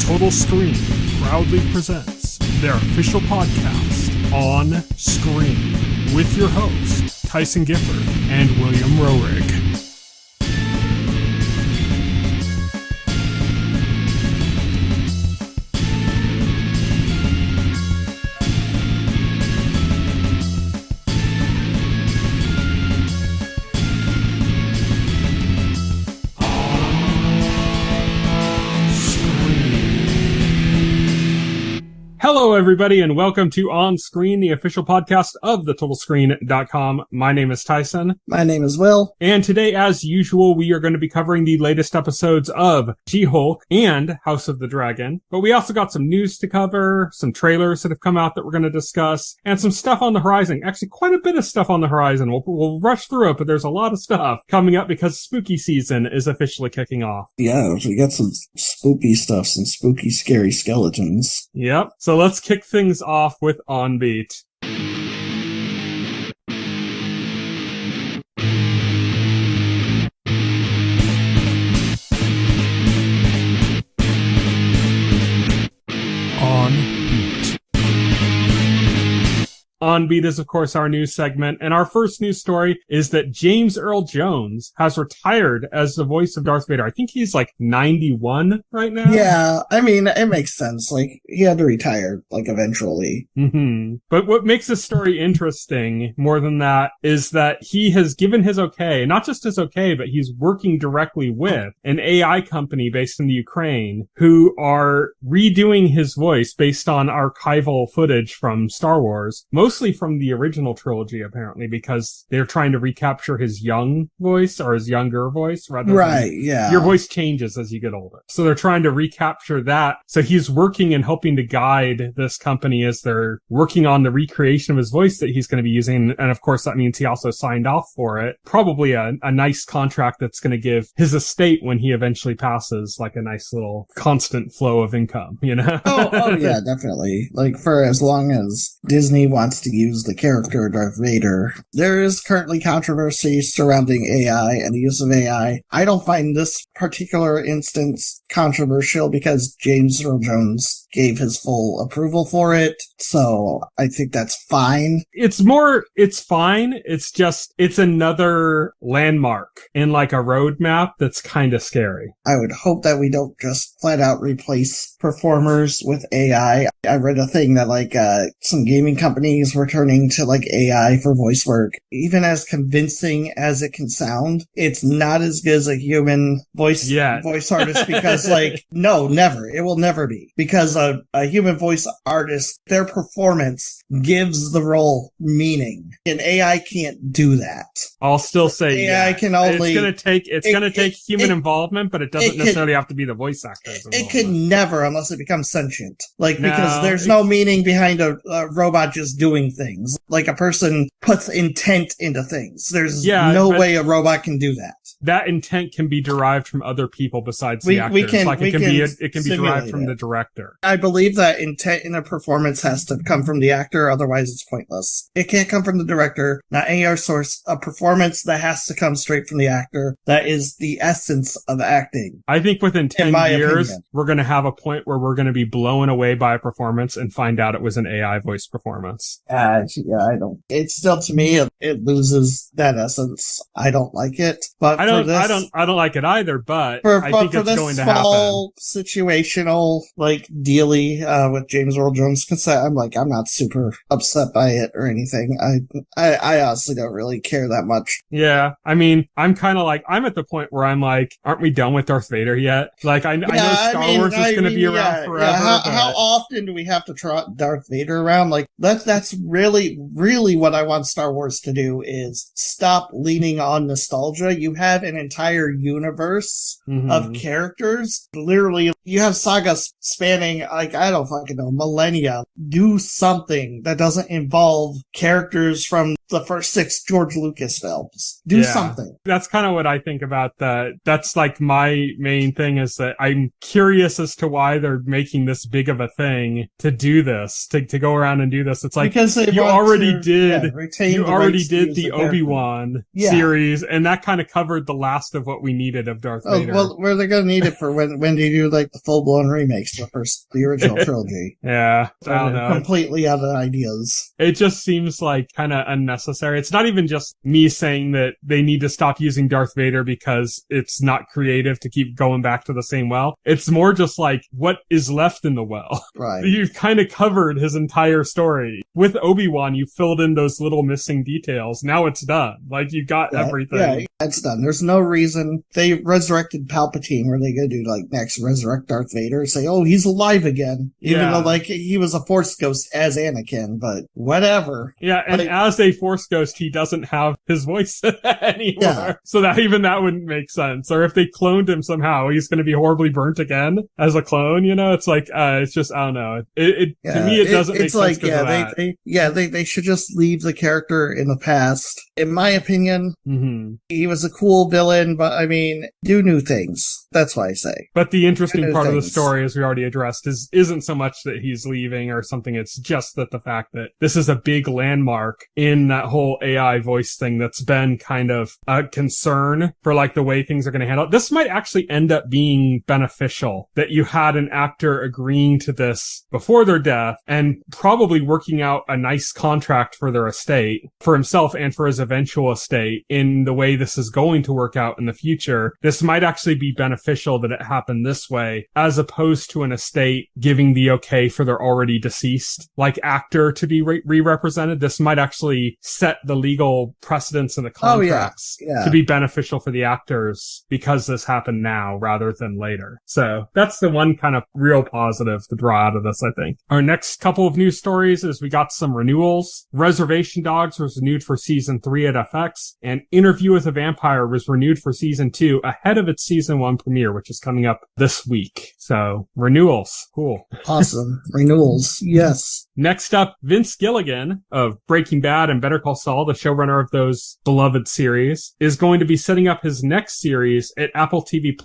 Total Screen proudly presents their official podcast, On Screen, with your hosts, Tyson Gifford and William Roerig. Hello, everybody, and welcome to On Screen, the official podcast of TheTotalScreen.com. My name is Tyson. My name is Will. And today, as usual, we are going to be covering the latest episodes of She-Hulk and House of the Dragon. But we also got some news to cover, some trailers that have come out that we're going to discuss, and some stuff on the horizon. Actually, quite a bit of stuff on the horizon. We'll rush through it, but there's a lot of stuff coming up because spooky season is officially kicking off. Yeah, we got some spooky stuff, some spooky, scary skeletons. Yep. So let's kick things off with On Beat. On Beat. On Beat is, of course, our news segment, and our first news story is that James Earl Jones has retired as the voice of Darth Vader. I think he's like 91 right now. Yeah, I mean, it makes sense. Like, he had to retire, like, eventually. Mm-hmm. But what makes this story interesting, more than that, is that he has given his okay, not just his okay, but he's working directly with an AI company based in the Ukraine who are redoing his voice based on archival footage from Star Wars. Mostly from the original trilogy, apparently, because they're trying to recapture his young voice or his younger voice rather right, than yeah. Your voice changes as you get older. So they're trying to recapture that. So he's working and helping to guide this company as they're working on the recreation of his voice that he's going to be using. And of course, that means he also signed off for it. Probably a nice contract that's going to give his estate when he eventually passes, like a nice little constant flow of income, you know? Oh yeah, definitely. Like, for as long as Disney wants to use the character Darth Vader. There is currently controversy surrounding AI and the use of AI. I don't find this particular instance controversial because James Earl Jones gave his full approval for it, so I think that's fine. It's fine. It's another landmark in like a roadmap that's kind of scary. I would hope that we don't just flat out replace performers with AI. I read a thing that like some gaming companies were turning to like AI for voice work. Even as convincing as it can sound, it's not as good as a human voice artist because like, no, never. It will never be. Because a human voice artist, their performance gives the role meaning. And AI can't do that. I'll still say AI can only... It's gonna take human involvement, but it doesn't necessarily have to be the voice actors. It could never, unless it becomes sentient. Like, because there's no meaning behind a robot just doing things. Like, a person puts intent into things. There's no way a robot can do that. That intent can be derived from other people besides the actors. It can be derived from the director. I believe that intent in a performance has to come from the actor, otherwise it's pointless. It can't come from the director, not any other source. A performance that has to come straight from the actor. That is the essence of acting. I think within 10 years, we're going to have a point where we're going to be blown away by a performance and find out it was an AI voice performance. I don't. It's still, to me, it loses that essence. I don't like it, but I don't like it either, but I think it's going to happen. Small situational, like, dealy, with James Earl Jones consent, I'm not super upset by it or anything. I honestly don't really care that much. Yeah. I mean, I'm kind of like, I'm at the point where I'm like, aren't we done with Darth Vader yet? Like, I know Star Wars is going to be around forever. Yeah. How often do we have to trot Darth Vader around? Like, that's really, really what I want Star Wars to do is stop leaning on nostalgia. You have an entire universe of characters. Literally, you have sagas spanning, like, I don't fucking know, millennia. Do something that doesn't involve characters from the first 6 George Lucas films. Do something. That's kind of what I think about that. That's like my main thing is that I'm curious as to why they're making this big of a thing to do this, to go around and do this. It's like, you already did the Obi-Wan series, and that kind of covered the last of what we needed of Darth Vader. Well, where they're going to need it for when they do like the full-blown remakes, the original trilogy. Yeah. I don't know. Completely out of ideas. It just seems like kind of unnecessary. It's not even just me saying that they need to stop using Darth Vader because it's not creative to keep going back to the same well. It's more just like, what is left in the well? Right. You've kind of covered his entire story. With Obi-Wan, you filled in those little missing details. Now it's done. Like, you got everything. Yeah, it's done. There's no reason. They resurrected Palpatine. Were they going to do, like, next resurrect Darth Vader and say, oh, he's alive again? Even though, like, he was a Force ghost as Anakin, but whatever. Yeah, and as a Force ghost, he doesn't have his voice anymore. Yeah. So that wouldn't make sense. Or if they cloned him somehow, he's going to be horribly burnt again as a clone, you know? It's like, it's just, I don't know. To me, it doesn't make sense. They should just leave the character in the past. In my opinion, he was a cool villain, but I mean, do new things. That's what I say. But the interesting part of the story, as we already addressed, isn't so much that he's leaving or something. It's just that the fact that this is a big landmark in that whole AI voice thing that's been kind of a concern for like the way things are going to handle it. This might actually end up being beneficial, that you had an actor agreeing to this before their death and probably working out a nice contract for their estate, for himself and for his eventual estate, in the way this is going to work out in the future. This might actually be beneficial that it happened this way, as opposed to an estate giving the okay for their already deceased like actor to be re-represented. This might actually set the legal precedents in the contracts to be beneficial for the actors because this happened now rather than later. So that's the one kind of real positive to draw out of this, I think. Our next couple of news stories is we got some renewals. Reservation Dogs was renewed for season 3 at FX, and Interview with a Vampire was renewed for season 2 ahead of its season 1 premiere, which is coming up this week. So renewals. Cool. Awesome. Renewals. Yes. Next up, Vince Gilligan of Breaking Bad and Better Call Saul, the showrunner of those beloved series, is going to be setting up his next series at Apple TV+.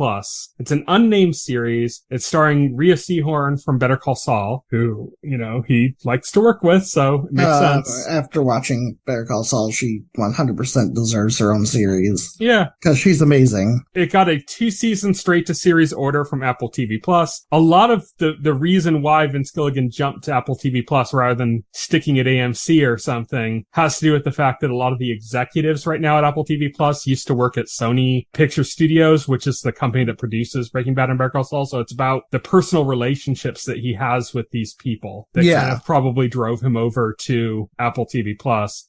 It's an unnamed series. It's starring Rhea Seehorn from Better Call Saul, who, you know, he likes to work with, so it makes sense. After watching Better Call Saul, she 100% deserves her own series. Yeah. Because she's amazing. It got a 2-season straight-to-series order from Apple TV+. A lot of the reason why Vince Gilligan jumped to Apple TV+, rather than sticking at AMC or something, has to do with the fact that a lot of the executives right now at Apple TV+ used to work at Sony Picture Studios, which is the company that produces Breaking Bad and Better Call Saul. So it's about the personal relationships that he has with these people that kind of probably drove him over to Apple TV+,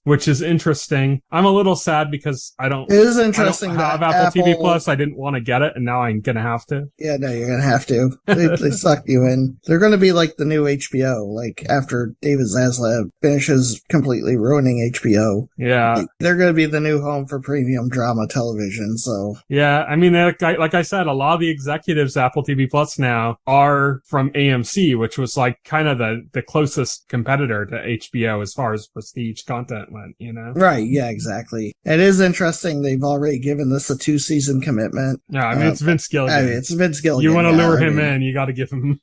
which is interesting. I'm a little sad because I don't have Apple TV+. I didn't want to get it, and now I'm going to have to. Yeah, no, you're going to have to. They sucked you in. They're going to be like the new HBO, like after David Zaslav finishes completely ruining HBO. Yeah. They're going to be the new home for premium drama television, so. Yeah, I mean, like I said, a lot of the executives at Apple TV Plus now are from AMC, which was like kind of the closest competitor to HBO as far as prestige content went, you know? Right, yeah, exactly. It is interesting they've already given this a 2-season commitment. Yeah, I mean, it's Vince Gilligan. I mean, it's Vince Gilligan. You want to lure him in, you got to give him...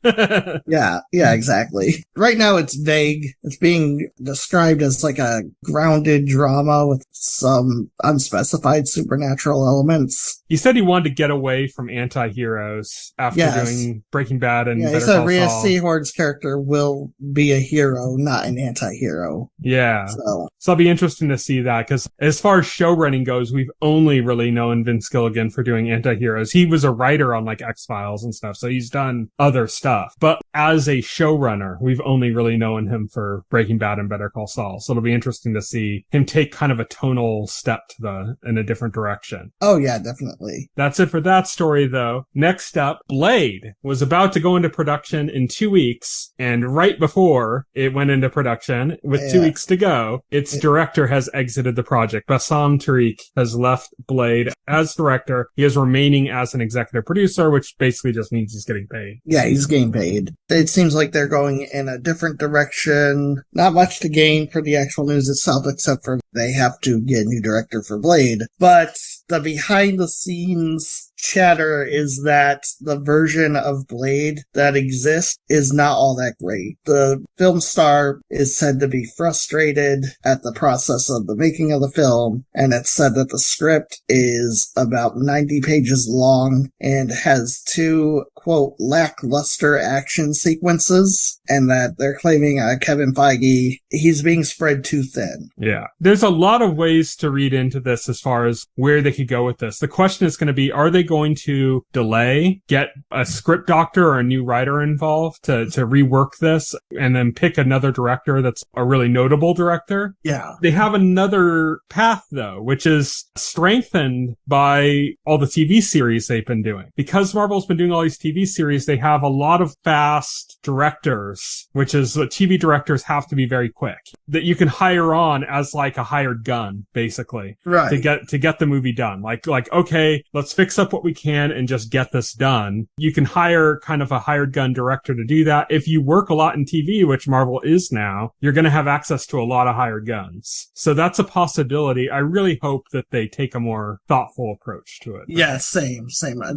Yeah, exactly. Right now it's vague. It's being described as like a grounded drama with some unspecified supernatural elements. He said he wanted to get away from anti-heroes after doing Breaking Bad and Better Call Saul. He said Rhea Seehorn's character will be a hero, not an anti-hero. Yeah. So it'll be interesting to see that, because as far as showrunning goes, we've only really known Vince Gilligan for doing anti-heroes. He was a writer on like X-Files and stuff, so he's done other stuff. But as a showrunner, we've only really known him for Breaking Bad and Better Call Saul. So it'll be interesting to see him take kind of a tonal step in a different direction. Oh yeah, definitely. That's it for that story though. Next up, Blade was about to go into production in 2 weeks, and right before it went into production, with 2 weeks to go, its director has exited the project. Bassam Tariq has left Blade as director. He is remaining as an executive producer, which basically just means he's getting paid. Yeah, he's getting paid. It seems like they're going in a different direction direction. Not much to gain for the actual news itself, except for they have to get a new director for Blade. But the behind-the-scenes chatter is that the version of Blade that exists is not all that great. The film star is said to be frustrated at the process of the making of the film, and it's said that the script is about 90 pages long and has two, quote, lackluster action sequences, and that they're claiming Kevin Feige, he's being spread too thin. Yeah. There's a lot of ways to read into this as far as where they could go with this. The question is going to be, are they going to delay, get a script doctor or a new writer involved to rework this, and then pick another director that's a really notable director? Yeah. They have another path, though, which is strengthened by all the TV series they've been doing. Because Marvel's been doing all these TV series, they have a lot of fast directors, which is what TV directors have to be very quick, that you can hire on as like a hired gun, basically, right, to get the movie done. Like, okay, let's fix up what we can and just get this done. You can hire kind of a hired gun director to do that. If you work a lot in TV, which Marvel is now, you're going to have access to a lot of hired guns. So that's a possibility. I really hope that they take a more thoughtful approach to it. Yeah, same.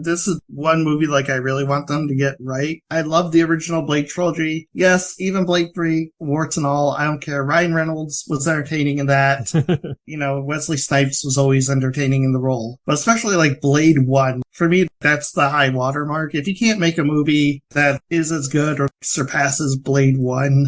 This is one movie like I really want them to get right. I love the original Blade trilogy. Yes, even Blade 3, warts and all, I don't care. Ryan Reynolds was entertaining in that. Wesley Snipes was always entertaining in the role. But especially like Blade 1, for me, that's the high watermark. If you can't make a movie that is as good or surpasses Blade 1,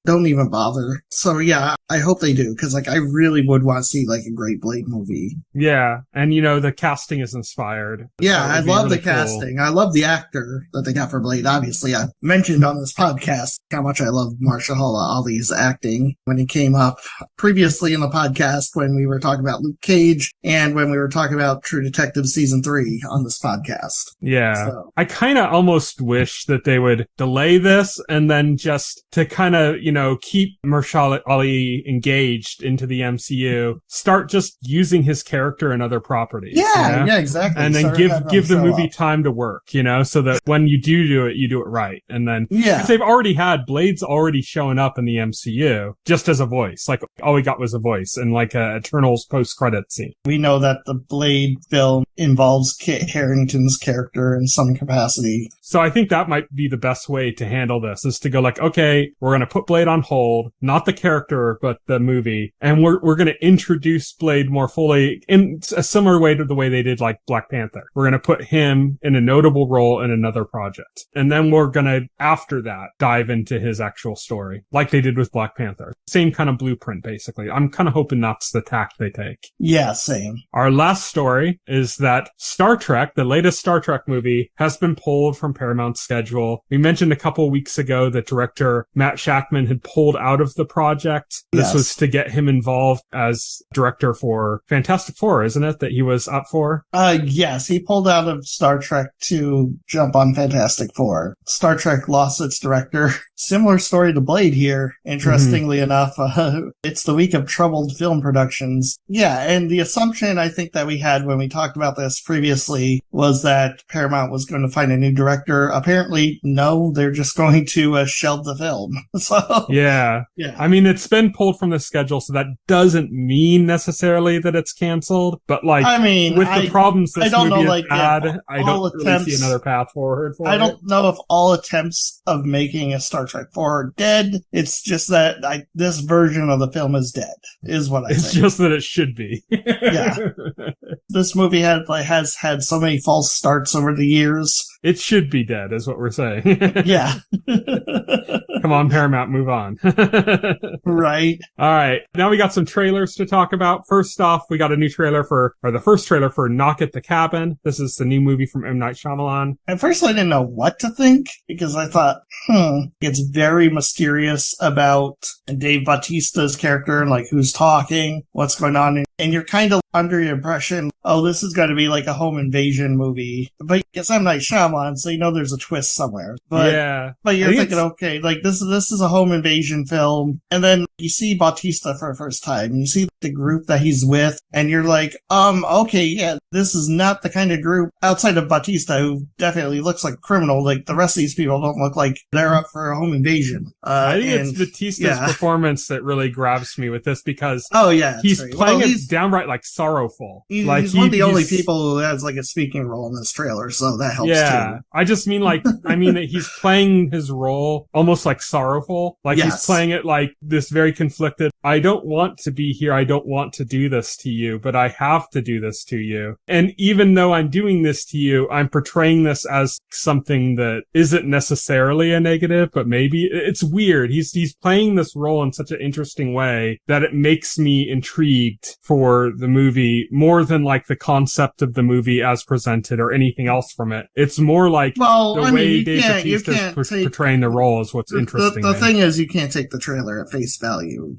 don't even bother. So yeah, I hope they do, because I really would want to see like a great Blade movie. Yeah, and the casting is inspired. Yeah, I love the casting. I love the actor that they got for Blade. Obviously, I mentioned on this podcast how much I love Mahershala Ali's acting when he came up previously in the podcast when we were talking about Luke Cage and when we were talking about True Detective Season 3 on this podcast. Yeah. So. I kind of almost wish that they would delay this and then just to kind of, keep Mahershala Ali engaged into the MCU, start just using his character in other properties. Yeah, exactly. And then give the movie time to work, so that when you do it, you do it right. And then, because they've already had Blade's already showing up in the MCU just as a voice. Like, all we got was a voice and like a Eternals post-credit scene. We know that the Blade film involves Kit Harington's character in some capacity. So I think that might be the best way to handle this, is to go like, okay, we're going to put Blade on hold, not the character, but the movie. And we're going to introduce Blade more fully in a similar way to the way they did like Black Panther. We're going to put him in a notable role in another project. And then we're going to, after that, dive into his actual story, like they did with Black Panther. Same kind of blueprint, basically. I'm kind of hoping that's the tack they take. Yeah, same. Our last story is that Star Trek, the latest Star Trek movie, has been pulled from Paramount's schedule. We mentioned a couple weeks ago that director Matt Shakman had pulled out of the project. This was to get him involved as director for Fantastic Four, isn't it, that he was up for? Yes, he pulled out of Star Trek to jump on Fantastic Four. Star Trek lost its director. Similar story to Blade here, interestingly enough. It's the week of troubled film productions. Yeah, and the assumption I think that we had when we talked about this previously was that Paramount was going to find a new director. Apparently, no, they're just going to shelve the film. So yeah. I mean, it's been pulled from the schedule, so that doesn't mean necessarily that it's canceled. But with the problems this movie has had, I don't really see another path forward for it. I don't know if all attempts of making a Star Trek 4 are dead. It's just that this version of the film is dead, is what I think. It's just that it should be. Yeah. This movie has had so many false starts over the years. It should be dead, is what we're saying. Yeah. Come on, Paramount, move on. Right. All right. Now we got some trailers to talk about. First off, we got a new trailer the first trailer for Knock at the Cabin. This is the new movie from M. Night Shyamalan. At first, I didn't know what to think, because I thought, it's very mysterious about Dave Bautista's character and who's talking, what's going on. And you're kind of under the impression, this is going to be like a home invasion movie. But it's M. Night Shyamalan. Shyamalan, so there's a twist somewhere. But you're thinking, okay, like this is a home invasion film, and then you see Bautista for the first time, and you see the group that he's with, and you're like, okay, yeah, this is not the kind of group outside of Bautista, who definitely looks like a criminal. Like the rest of these people don't look like they're up for a home invasion. I think it's Bautista's performance that really grabs me with this, because he's right. playing it downright like sorrowful. He's one of the only people who has like a speaking role in this trailer, so that helps too. I just mean that he's playing his role almost like sorrowful. Like he's playing it like this very conflicted, I don't want to be here, I don't want to do this to you, but I have to do this to you. And even though I'm doing this to you, I'm portraying this as something that isn't necessarily a negative, but maybe it's weird. He's playing this role in such an interesting way that it makes me intrigued for the movie more than like the concept of the movie as presented or anything else from it. It's more like the way Dave Bautista is portraying the role is what's interesting. The thing is, you can't take the trailer at face value,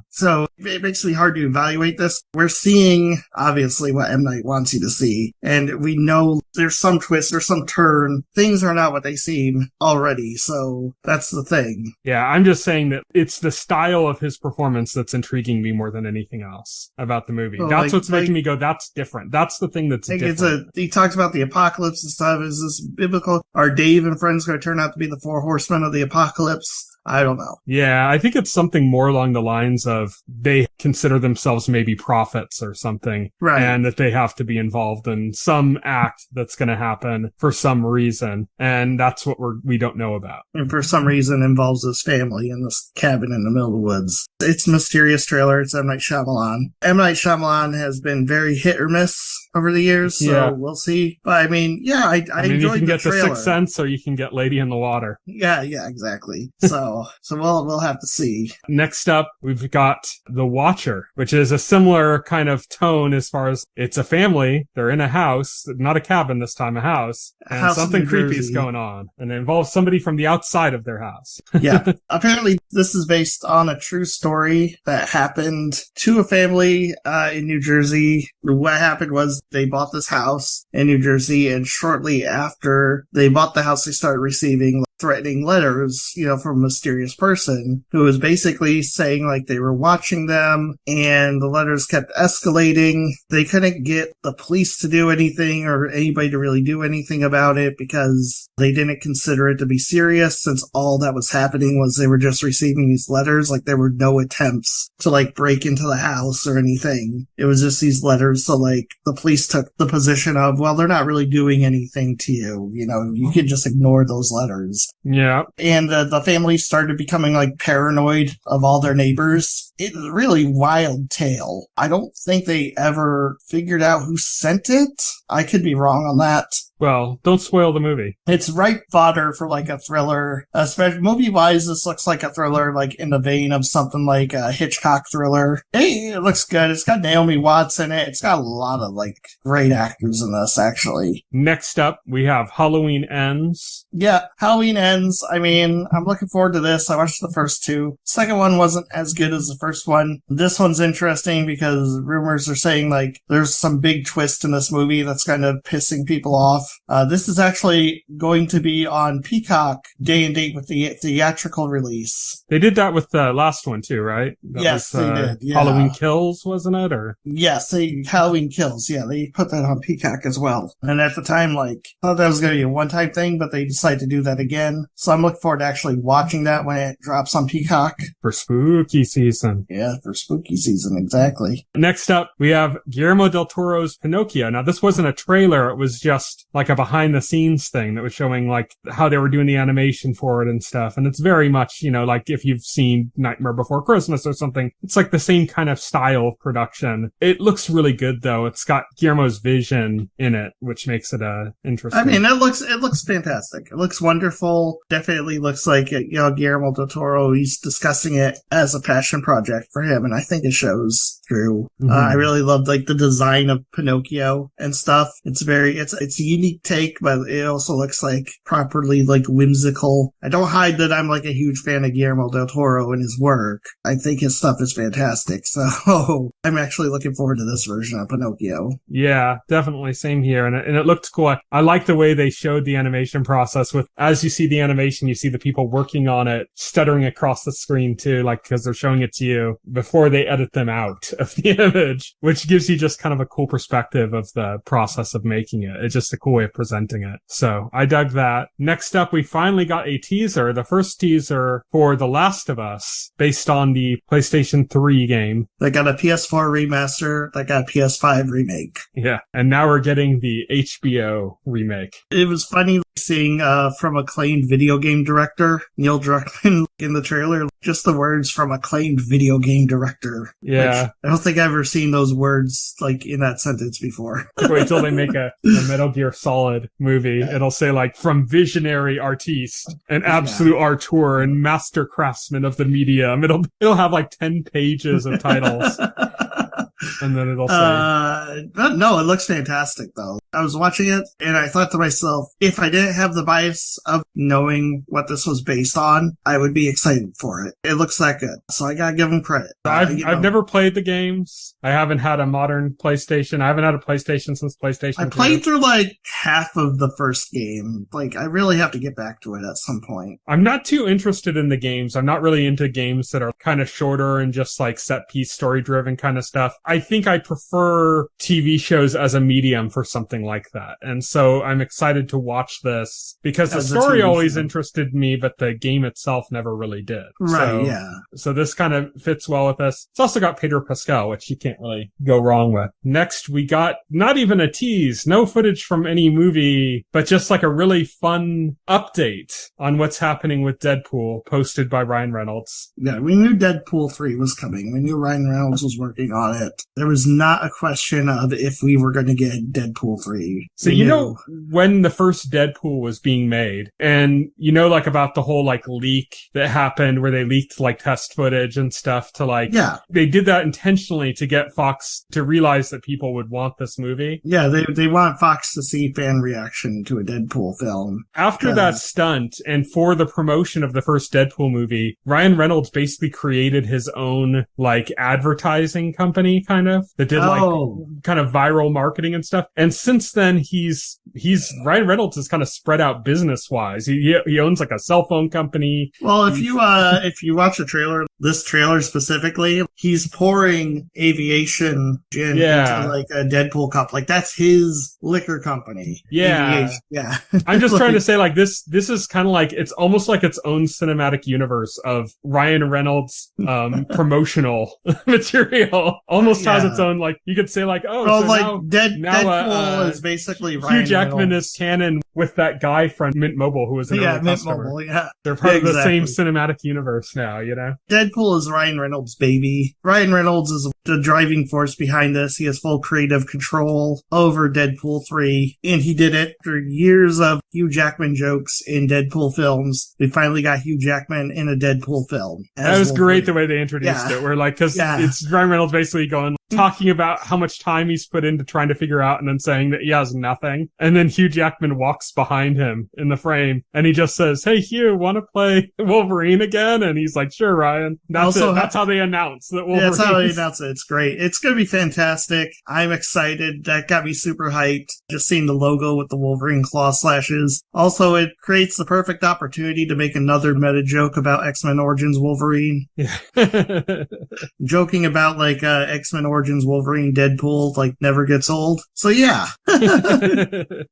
So it makes me hard to evaluate this. We're seeing, obviously, what M. Night wants you to see, and we know there's some twist, there's some turn. Things are not what they seem already, so that's the thing. Yeah, I'm just saying that it's the style of his performance that's intriguing me more than anything else about the movie. That's what's making me go, that's different. That's the thing that's different. He talks about the apocalypse and stuff. Is this biblical? Are Dave and friends going to turn out to be the 4 horsemen of the apocalypse? I don't know. Yeah, I think it's something more along the lines of they consider themselves maybe prophets or something. Right. And that they have to be involved in some act that's going to happen for some reason. And that's what we don't know about. And for some reason involves his family in this cabin in the middle of the woods. It's a mysterious trailer. It's M. Night Shyamalan. M. Night Shyamalan has been very hit or miss over the years, so we'll see. But I mean, I enjoyed the trailer. You can get The Sixth Sense or you can get Lady in the Water. Yeah, exactly. So we'll have to see. Next up, we've got The Watcher, which is a similar kind of tone as far as it's a family. They're in a house, not a cabin this time, a house. And something creepy is going on. And it involves somebody from the outside of their house. Yeah. Apparently, this is based on a true story that happened to a family in New Jersey. What happened was they bought this house in New Jersey, and shortly after they bought the house, they started receiving threatening letters, from a mysterious person who was basically saying like they were watching them, and the letters kept escalating. They couldn't get the police to do anything or anybody to really do anything about it because they didn't consider it to be serious, since all that was happening was they were just receiving these letters. Like there were no attempts to like break into the house or anything. It was just these letters. So like the police took the position of, well, they're not really doing anything to you. You can just ignore those letters. Yeah. And the family started becoming like paranoid of all their neighbors. It's a really wild tale. I don't think they ever figured out who sent it. I could be wrong on that. Well, don't spoil the movie. It's ripe fodder for like a thriller. Especially movie-wise, this looks like a thriller, like in the vein of something like a Hitchcock thriller. Hey, it looks good. It's got Naomi Watts in it. It's got a lot of like great actors in this, actually. Next up, we have Halloween Ends. Yeah, Halloween Ends. I mean, I'm looking forward to this. I watched the first 2. Second one wasn't as good as the first one. This one's interesting because rumors are saying like there's some big twist in this movie that's kind of pissing people off. This is actually going to be on Peacock day and date with the theatrical release. They did that with the last one too, right? Yes, they did. Yeah. Halloween Kills, wasn't it? Or yes, Halloween Kills. Yeah, they put that on Peacock as well. And at the time, I thought that was going to be a one-time thing, but they decided to do that again. So I'm looking forward to actually watching that when it drops on Peacock. For spooky season. Yeah, for spooky season, exactly. Next up, we have Guillermo del Toro's Pinocchio. Now, this wasn't a trailer. It was just like a behind-the-scenes thing that was showing like how they were doing the animation for it and stuff. And it's very much, like if you've seen Nightmare Before Christmas or something, it's like the same kind of style of production. It looks really good, though. It's got Guillermo's vision in it, which makes it interesting. I mean, it looks fantastic. It looks wonderful. Definitely looks like Guillermo del Toro, he's discussing it as a passion project for him, and I think it shows through. Mm-hmm. I really love like the design of Pinocchio and stuff. It's unique. unique take, but it also looks like properly like whimsical. I don't hide that I'm like a huge fan of Guillermo del Toro and his work. I think his stuff is fantastic. So I'm actually looking forward to this version of Pinocchio. Yeah, definitely. Same here. And it looked cool. I like the way they showed the animation process with, as you see the animation, you see the people working on it, stuttering across the screen too, like, because they're showing it to you before they edit them out of the image, which gives you just kind of a cool perspective of the process of making it. It's just a cool way of presenting it. So I dug that. Next up, we finally got a teaser, the first teaser for The Last of Us, based on the PlayStation 3 game. They got a PS4 remaster, they got a PS5 remake. Yeah, and now we're getting the HBO remake. It was funny seeing from acclaimed video game director Neil Druckmann in the trailer, just the words from acclaimed video game director. Yeah. I don't think I've ever seen those words like in that sentence before. Wait till they make a Metal Gear Solid movie. It'll say like, from visionary artiste, an absolute auteur and master craftsman of the medium. It'll have like 10 pages of titles. And then it'll say... No, it looks fantastic, though. I was watching it, and I thought to myself, if I didn't have the bias of knowing what this was based on, I would be excited for it. It looks that good, so I gotta give them credit. I've never played the games. I haven't had a modern PlayStation. I haven't had a PlayStation since PlayStation 2. I played through, like, half of the first game. Like, I really have to get back to it at some point. I'm not too interested in the games. I'm not really into games that are kind of shorter and just, like, set-piece, story-driven kind of stuff. I think I prefer TV shows as a medium for something like that. And so I'm excited to watch this because the story always interested me, but the game itself never really did. Right, yeah. So this kind of fits well with this. It's also got Pedro Pascal, which you can't really go wrong with. Next, we got not even a tease, no footage from any movie, but just like a really fun update on what's happening with Deadpool posted by Ryan Reynolds. Yeah, we knew Deadpool 3 was coming. We knew Ryan Reynolds was working on it. There was not a question of if we were going to get Deadpool 3. So you know, when the first Deadpool was being made, and you know, like about the whole like leak that happened where they leaked like test footage and stuff to like, yeah, they did that intentionally to get Fox to realize that people would want this movie. Yeah, they want Fox to see fan reaction to a Deadpool film. After that stunt and for the promotion of the first Deadpool movie, Ryan Reynolds basically created his own like advertising company kind of that did like kind of viral marketing and stuff. And since then he's Ryan Reynolds is kind of spread out business wise. He owns like a cell phone company. Well, if you watch the trailer, this trailer specifically, he's pouring aviation gin into like a Deadpool cup. Like that's his liquor company. Yeah. Yeah. I'm just trying to say like this is kind of like, it's almost like its own cinematic universe of Ryan Reynolds promotional material. Almost has its own, like, you could say like, Deadpool is basically Ryan Hugh Jackman Reynolds. is canon with that guy from Mint Mobile who was an early customer. Mobile, yeah. They're part of the same cinematic universe now, you know? Deadpool is Ryan Reynolds' baby. Ryan Reynolds is the driving force behind this. He has full creative control over Deadpool 3, and he did it after years of Hugh Jackman jokes in Deadpool films. We finally got Hugh Jackman in a Deadpool film. That was great the way they introduced it, where like, cause it's Ryan Reynolds basically talking about how much time he's put into trying to figure out and then saying that he has nothing. And then Hugh Jackman walks behind him in the frame and he just says, "Hey Hugh, want to play Wolverine again?" And he's like, "Sure, Ryan." That's how they announce that Wolverine. That's how they announce it. It's great. It's going to be fantastic. I'm excited. That got me super hyped. Just seeing the logo with the Wolverine claw slashes. Also, it creates the perfect opportunity to make another meta joke about X-Men Origins Wolverine. Yeah. Joking about like X-Men Origins Wolverine Deadpool like never gets old. So yeah.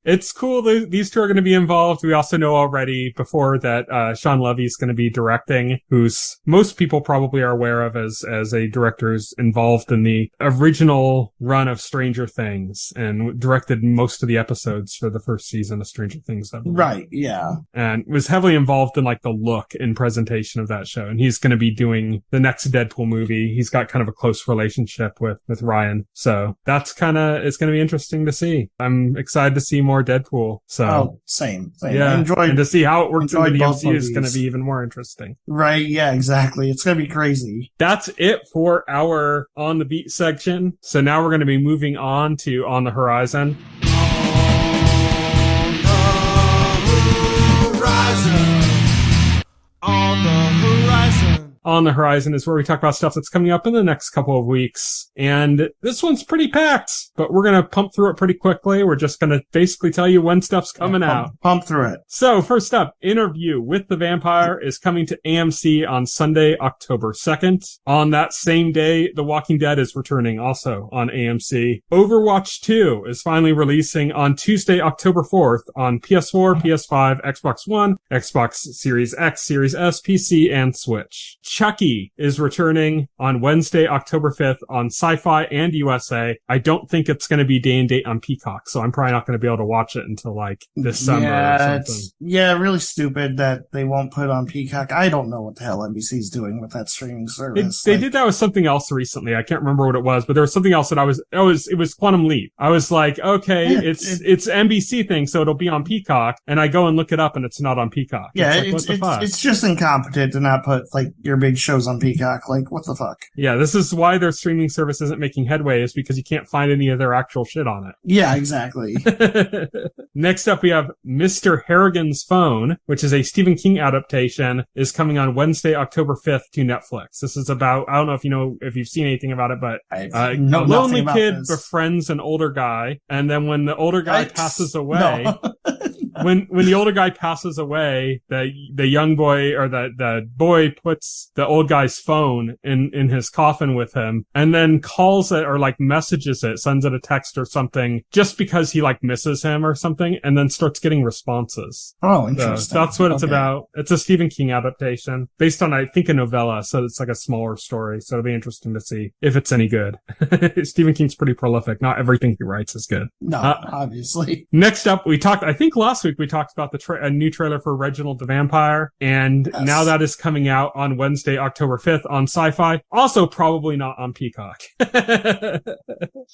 It's cool these two are going to be involved. We also know already before that Sean Levy is going to be directing, who's most people probably are aware of as a director who's involved in the original run of Stranger Things and directed most of the episodes for the first season of Stranger Things. Right, yeah. And was heavily involved in like the look and presentation of that show. And he's going to be doing the next Deadpool movie. He's got kind of a close relationship with Ryan. So that's it's going to be interesting to see. I'm excited to see more Deadpool. So same. Yeah. And to see how it works in the MCU is going to be even more interesting. Right. Yeah, exactly. It's going to be crazy. That's it for our On the Beat section. So now we're going to be moving on to On the Horizon. On the horizon. On the Horizon is where we talk about stuff that's coming up in the next couple of weeks. And this one's pretty packed, but we're going to pump through it pretty quickly. We're just going to basically tell you when stuff's coming out. Pump through it. So first up, Interview with the Vampire is coming to AMC on Sunday, October 2nd. On that same day, The Walking Dead is returning also on AMC. Overwatch 2 is finally releasing on Tuesday, October 4th on PS4, PS5, Xbox One, Xbox Series X, Series S, PC, and Switch. Chucky is returning on Wednesday, October 5th on Sci-Fi and USA. I don't think it's going to be day and date on Peacock, so I'm probably not going to be able to watch it until like this summer or something. Really stupid that they won't put it on Peacock. I don't know what the hell NBC's doing with that streaming service. They did that with something else recently. I can't remember what it was, but there was something else that it was Quantum Leap. I was like, okay, it's NBC thing, so it'll be on Peacock, and I go and look it up and it's not on Peacock. Yeah, it's just incompetent to not put like your big shows on Peacock. Like, what the fuck? Yeah, this is why their streaming service isn't making headway, is because you can't find any of their actual shit on it. Yeah, exactly. Next up, we have Mr. Harrigan's Phone, which is a Stephen King adaptation, is coming on Wednesday, October 5th to Netflix. This is about, I don't know if you've seen anything about it, but a lonely kid befriends an older guy, and then when the older guy passes away, when the older guy passes away, the young boy or the boy puts the old guy's phone in his coffin with him, and then calls it or like messages it, sends it a text or something, just because he like misses him or something, and then starts getting responses. Oh, interesting. So that's what it's about. It's a Stephen King adaptation based on, I think, a novella, so it's like a smaller story. So it'll be interesting to see if it's any good. Stephen King's pretty prolific. Not everything he writes is good. No, obviously. Next up, I think last week we talked about a new trailer for Reginald the Vampire, and now that is coming out on Wednesday, October 5th on Sci-Fi. Also probably not on Peacock.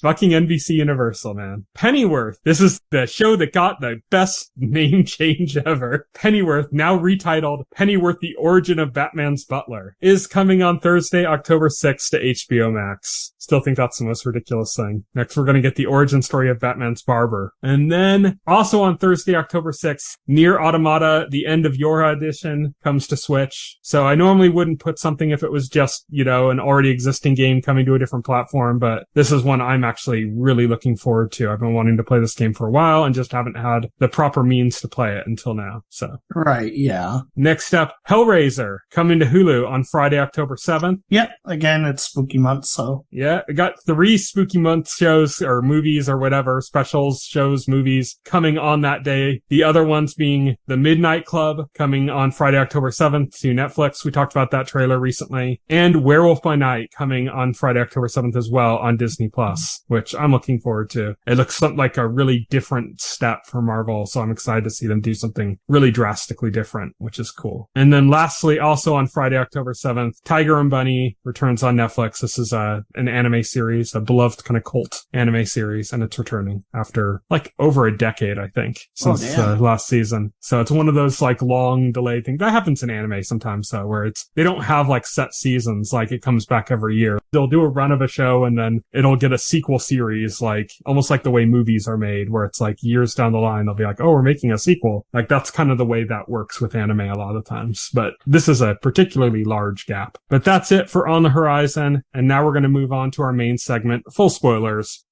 Fucking NBC Universal, man. Pennyworth. This is the show that got the best name change ever. Pennyworth, now retitled Pennyworth: The Origin of Batman's Butler, is coming on Thursday, October 6th to HBO Max. Still think that's the most ridiculous thing. Next, we're going to get the origin story of Batman's barber. And then, also on Thursday, October 6th, Nier Automata, The End of Yora edition comes to Switch. So I normally wouldn't put something if it was just, an already existing game coming to a different platform, but this is one I'm actually really looking forward to. I've been wanting to play this game for a while and just haven't had the proper means to play it until now. So. Right, yeah. Next up, Hellraiser, coming to Hulu on Friday, October 7th. Yep, again, it's spooky month, so. Yeah, I got 3 spooky month shows or movies or whatever, specials, shows, movies coming on that day. The other ones being The Midnight Club, coming on Friday, October 7th to Netflix. We talked about that trailer recently. And Werewolf by Night coming on Friday, October 7th as well on Disney Plus, which I'm looking forward to. It looks like a really different step for Marvel, so I'm excited to see them do something really drastically different, which is cool. And then lastly, also on Friday, October 7th, Tiger and Bunny returns on Netflix. This is an anime series, a beloved kind of cult anime series, and it's returning after like over a decade, I think, since last season. So it's one of those like long delayed things that happens in anime sometimes, though, where they don't have like set seasons, like it comes back every year. They'll do a run of a show and then it'll get a sequel series, like almost like the way movies are made, where it's like years down the line, they'll be like, oh, we're making a sequel. Like that's kind of the way that works with anime a lot of times. But this is a particularly large gap. But that's it for On the Horizon. And now we're going to move on to our main segment, full spoilers.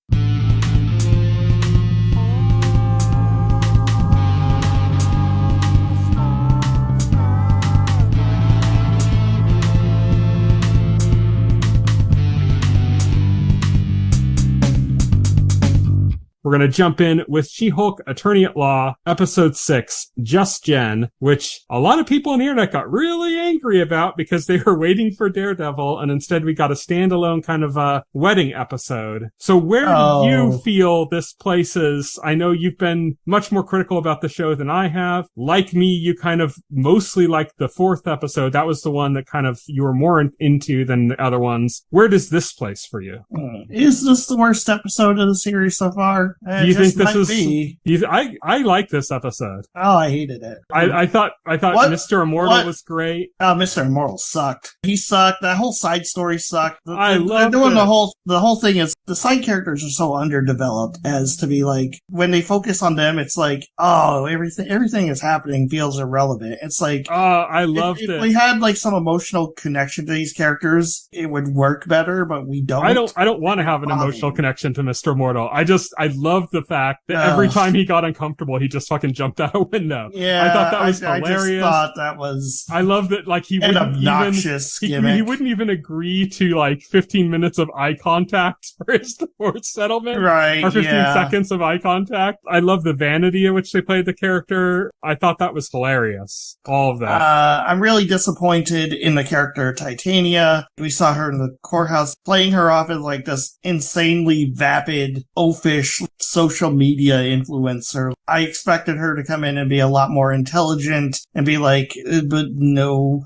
We're going to jump in with She-Hulk Attorney at Law, Episode 6, Just Jen, which a lot of people on the internet got really angry about because they were waiting for Daredevil, and instead we got a standalone kind of wedding episode. So where do you feel this places? I know you've been much more critical about the show than I have. Like me, you kind of mostly liked the 4th episode. That was the one that kind of you were more into than the other ones. Where does this place for you? Is this the worst episode of the series so far? Do you think this is? I like this episode. Oh, I hated it. I thought Mr. Immortal was great. Oh, Mr. Immortal sucked. He sucked. That whole side story sucked. I love doing the whole thing is the side characters are so underdeveloped as to be like when they focus on them, it's like everything that's happening feels irrelevant. It's like I loved it. If we had like some emotional connection to these characters, it would work better, but we don't. I don't want to have an emotional connection to Mr. Immortal. I love the fact that every time he got uncomfortable, he just fucking jumped out a window. Yeah, I thought that was hilarious. I just thought that was. I love that. Like he wouldn't obnoxious even he wouldn't even agree to like 15 minutes of eye contact for his divorce settlement, right? Or 15 seconds of eye contact. I love the vanity in which they played the character. I thought that was hilarious. All of that. I'm really disappointed in the character Titania. We saw her in the courthouse playing her off as like this insanely vapid, oafish social media influencer. I expected her to come in and be a lot more intelligent and be like, but no,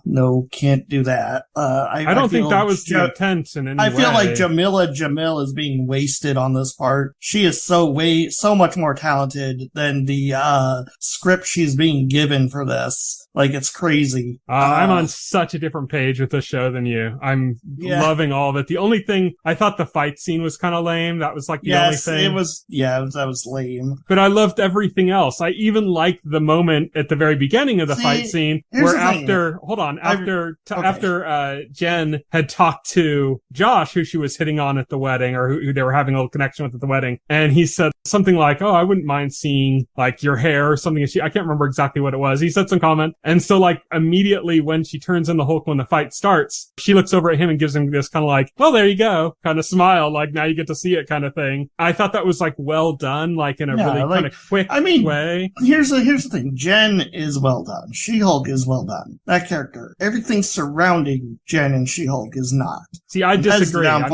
can't do that. I don't think that was the intent in any way. I feel like Jamil is being wasted on this part. She is so much more talented than the script she's being given for this. Like, it's crazy. I'm on such a different page with this show than you. I'm loving all of it. The only thing, I thought the fight scene was kind of lame. That was like the only thing. That was lame. But I loved everything else. I even liked the moment at the very beginning of the fight scene where after Jen had talked to Josh, who she was hitting on at the wedding, or who they were having a little connection with at the wedding, and he said something like, "Oh, I wouldn't mind seeing like your hair," or something. I can't remember exactly what it was. He said some comment. And so like immediately when she turns into Hulk when the fight starts, she looks over at him and gives him this kind of like, well, there you go, kind of smile, like now you get to see it kind of thing. I thought that was like well done, like in a really kind of quick way. Here's the thing. Jen is well done. She-Hulk is well done. That character. Everything surrounding Jen and She-Hulk is not. See, I disagree. I'm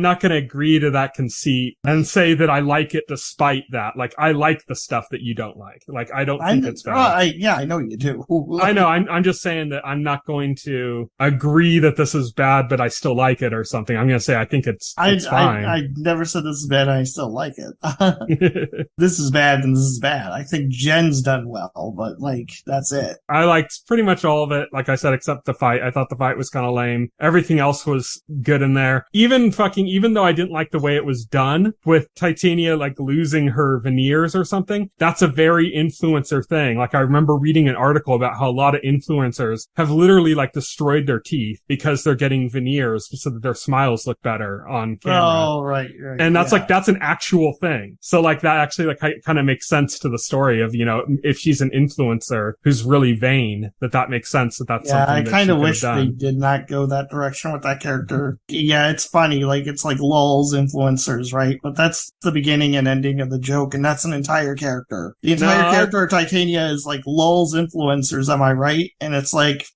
not gonna agree to that conceit and say that I like it despite that. Like I like the stuff that you don't like. Like I don't think it's bad. I know you do. I know. I'm just saying that I'm not going to agree that this is bad, but I still like it or something. I'm going to say I think it's fine. I never said this is bad. I still like it. This is bad and this is bad. I think Jen's done well, but like that's it. I liked pretty much all of it. Like I said, except the fight. I thought the fight was kind of lame. Everything else was good in there. Even though I didn't like the way it was done with Titania like losing her veneers or something, that's a very influencer thing. Like I remember reading an article about how a lot of influencers have literally like destroyed their teeth because they're getting veneers so that their smiles look better on camera. Oh, right. And that's that's an actual thing. So like that actually like kind of makes sense to the story of, you know, if she's an influencer who's really vain, that makes sense that's something I kind of wish they did not go that direction with that character. Yeah, it's funny. Like it's like lulz influencers, right? But that's the beginning and ending of the joke, and that's an entire character. The entire character of Titania is like lulz influencers, am I right? And it's like,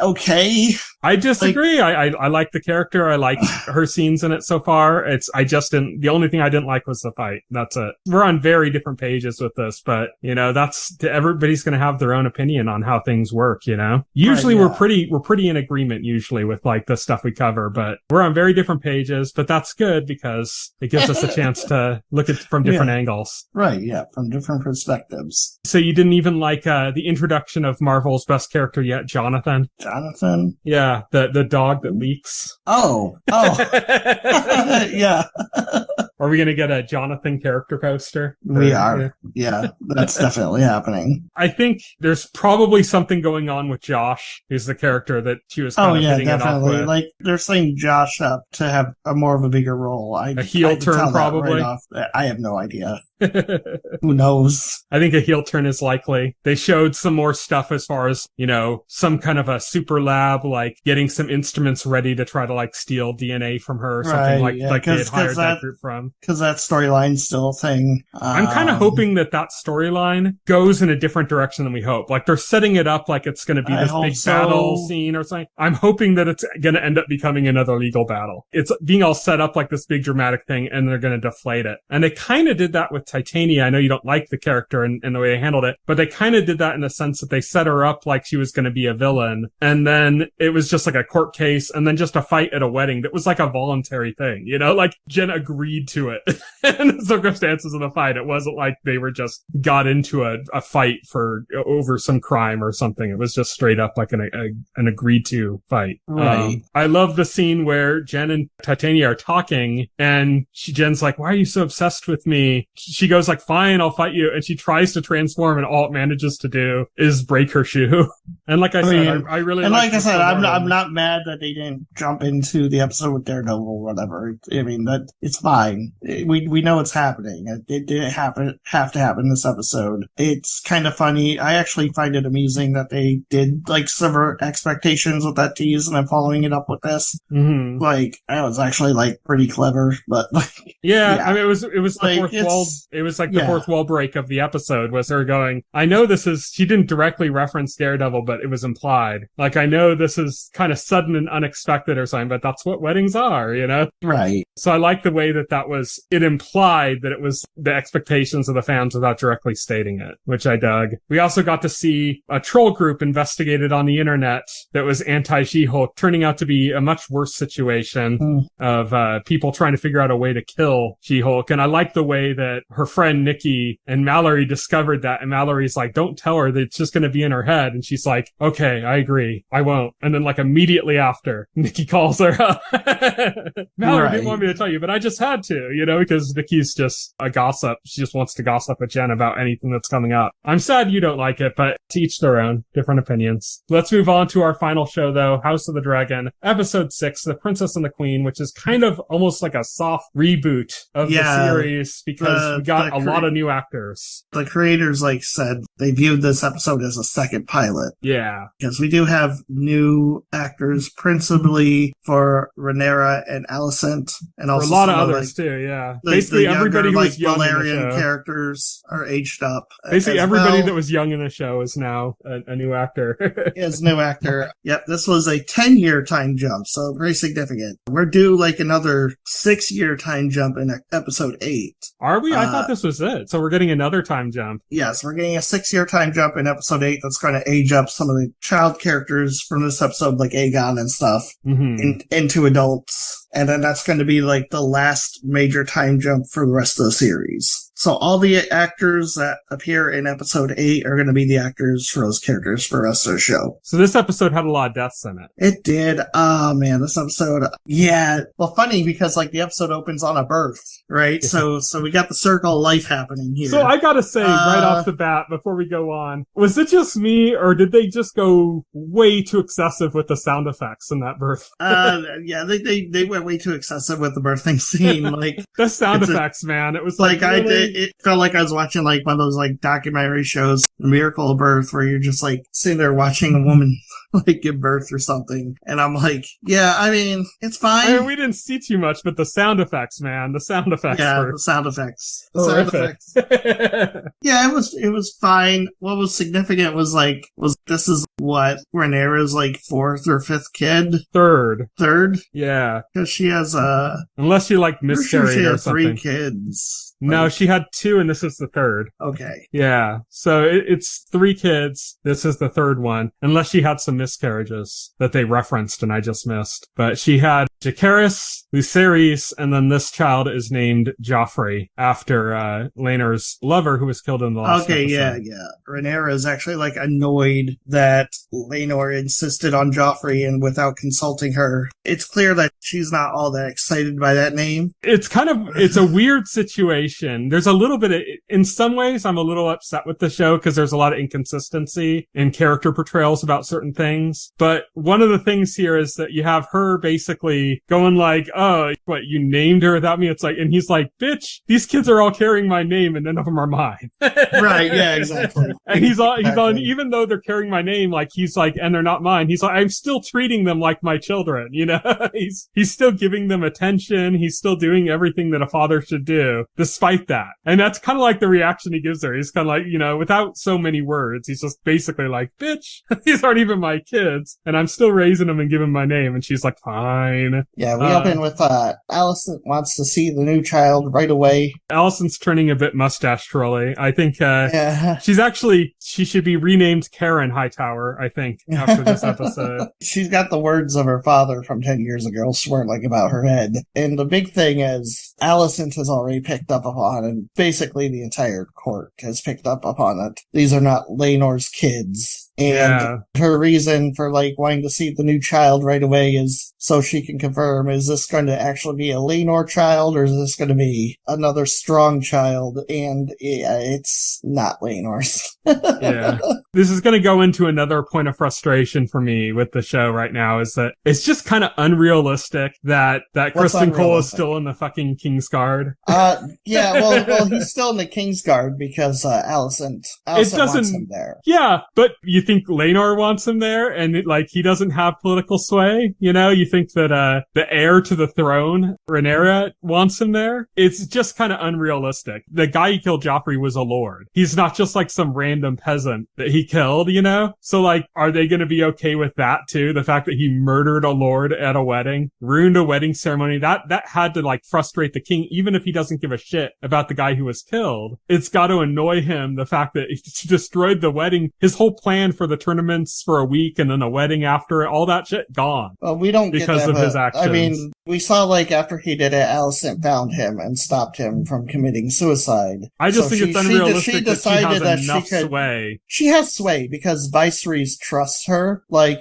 okay. I disagree. Like, I like the character. I like her scenes in it so far. The only thing I didn't like was the fight. That's it. We're on very different pages with this, but you know, everybody's going to have their own opinion on how things work, you know? Usually we're pretty in agreement usually with like the stuff we cover, but we're on very different pages, but that's good because it gives us a chance to look at from different angles. Right. Yeah. From different perspectives. So you didn't even like, the introduction of Marvel's best character yet, Jonathan? Jonathan? Yeah. The dog that leaks. Oh. Yeah. Are we going to get a Jonathan character poster? We are. Yeah, that's definitely happening. I think there's probably something going on with Josh, who's the character that she was kind of hitting it off with. Like, they're setting Josh up to have more of a bigger role. A heel turn, probably? I have no idea. Who knows? I think a heel turn is likely. They showed some more stuff as far as, you know, some kind of a super lab, like getting some instruments ready to try to like steal DNA from her or something like they had hired that group from. Because that storyline's still a thing. I'm kind of hoping that storyline goes in a different direction than we hope. Like they're setting it up like it's going to be this big battle scene or something. I'm hoping that it's going to end up becoming another legal battle. It's being all set up like this big dramatic thing and they're going to deflate it. And they kind of did that with Titania. I know you don't like the character and the way they handled it, but they kind of did that in the sense that they set her up like she was going to be a villain. And then it was just like a court case and then just a fight at a wedding that was like a voluntary thing, you know, like Jen agreed into it in the circumstances of the fight. It wasn't like they were just got into a fight over some crime or something. It was just straight up like an agreed to fight. Right. I love the scene where Jen and Titania are talking, and Jen's like, "Why are you so obsessed with me?" She goes like, "Fine, I'll fight you," and she tries to transform, and all it manages to do is break her shoe. And like I said, I really and like I said, I'm not not mad that they didn't jump into the episode with Daredevil or whatever. I mean, that it's fine. We know it's happening. It didn't have to happen this episode. It's kind of funny. I actually find it amusing that they did like subvert expectations with that tease and then following it up with this. Mm-hmm. Like, that was actually like pretty clever, but like, yeah. I mean, it was the like, fourth wall. It was like the fourth wall break of the episode was her going, I know this is, she didn't directly reference Daredevil, but it was implied. Like, I know this is kind of sudden and unexpected or something, but that's what weddings are, you know? Right. So I like the way that was, it implied that it was the expectations of the fans without directly stating it, which I dug. We also got to see a troll group investigated on the internet that was anti-She-Hulk, turning out to be a much worse situation of people trying to figure out a way to kill She-Hulk. And I like the way that her friend Nikki and Mallory discovered that. And Mallory's like, don't tell her that it's just going to be in her head. And she's like, okay, I agree. I won't. And then like immediately after, Nikki calls her up. Mallory didn't want me to tell you, but I just had to, you know, because Nikki's just a gossip. She just wants to gossip with Jen about anything that's coming up. I'm sad you don't like it, but to each their own, different opinions. Let's move on to our final show though, House of the Dragon, episode 6, The Princess and the Queen, which is kind of almost like a soft reboot of the series because we got a lot of new actors. The creators like said they viewed this episode as a second pilot. Yeah. Because we do have new actors, principally for Rhaenyra and Allison, and also for a lot of others too, yeah. Basically the everybody younger, who was young Valerian in the show. Characters are aged up. Basically everybody that was young in the show is now a new actor. Is new actor. Yep, this was a 10-year time jump, so very significant. We're due like another 6-year time jump in episode 8. Are we? I thought this was it. So we're getting another time jump. Yes, we're getting a 6-year time jump in episode 8 that's going to age up some of the child characters from this episode, like Aegon and stuff, into adults. And then that's going to be like the last major time jump for the rest of the series. So all the actors that appear in episode 8 are going to be the actors for those characters for the rest of the show. So this episode had a lot of deaths in it. It did. Oh man, this episode. Yeah. Well, funny because like the episode opens on a birth, right? So we got the circle of life happening here. So I gotta say right off the bat before we go on, was it just me or did they just go way too excessive with the sound effects in that birth? Yeah, they went way too excessive with the birthing scene. Like the sound effects, man. It was like really... I did. It felt like I was watching like one of those like documentary shows, The Miracle of Birth, where you're just like sitting there watching a woman like give birth or something. And I'm like, yeah, I mean, it's fine. I mean, we didn't see too much, but the sound effects, man, the sound effects. Yeah, were... the sound effects. Yeah, it was fine. What was significant was this is what Rhaenyra's like 4th or 5th kid? Third? Yeah. Because she has unless she like miscarried or something. 3 kids. No, she had 2 and this is the 3rd. Okay. Yeah. So it's 3 kids. This is the 3rd one. Unless she had some miscarriages that they referenced and I just missed. But she had Jacaerys, Lucerys, and then this child is named Joffrey after Laena's lover who was killed in the last episode. Yeah. Rhaenyra is actually like annoyed that Laenor insisted on Joffrey and without consulting her. It's clear that she's not all that excited by that name. It's a weird situation. There's a little bit of, in some ways, I'm a little upset with the show because there's a lot of inconsistency in character portrayals about certain things. But one of the things here is that you have her basically going like, oh, what, you named her without me? It's like, and he's like, bitch, these kids are all carrying my name and none of them are mine. Right, yeah, exactly. And he's on, even though they're carrying my name, like, he's like, and they're not mine. He's like, I'm still treating them like my children, you know? He's still giving them attention. He's still doing everything that a father should do, despite that. And that's kind of like the reaction he gives her. He's kind of like, you know, without so many words, he's just basically like, bitch, these aren't even my kids. And I'm still raising them and giving my name. And she's like, fine. scene. Yeah, we open with Allison wants to see the new child right away. Allison's turning a bit mustache twirly. I think Yeah. she should be renamed Karen Hightower, I think, after this episode. She's got the words of her father from 10 years ago swirling like about her head. And the big thing is Allison has already picked up upon, and basically the entire court has picked up upon it. These are not Laenor's kids. And her reason for wanting to see the new child right away is so she can confirm, is this going to actually be a Laenor child or is this going to be another strong child? And it's not Laenor's. Yeah. This is going to go into another point of frustration for me with the show right now, is that it's just kind of unrealistic that Kristen Cole is still in the fucking Kingsguard. Yeah, well, he's still in the Kingsguard because Allison wants him there. Yeah, but you think Laenor wants him there, and he doesn't have political sway? You think that the heir to the throne, Rhaenyra, wants him there? It's just kind of unrealistic. The guy who killed Joffrey was a lord. He's not just some random peasant that he killed, So are they going to be okay with that too? The fact that he murdered a lord at a wedding, ruined a wedding ceremony, that had to frustrate the king, even if he doesn't give a shit about the guy who was killed. It's got to annoy him, the fact that he destroyed the wedding, his whole plan for the tournaments for a week and then a wedding after it, all that shit gone. Well, we don't because get that, of his actions. I mean, we saw after he did it, Allison found him and stopped him from committing suicide. I just think it's unrealistic that she has enough sway. She has sway because Viserys trusts her. I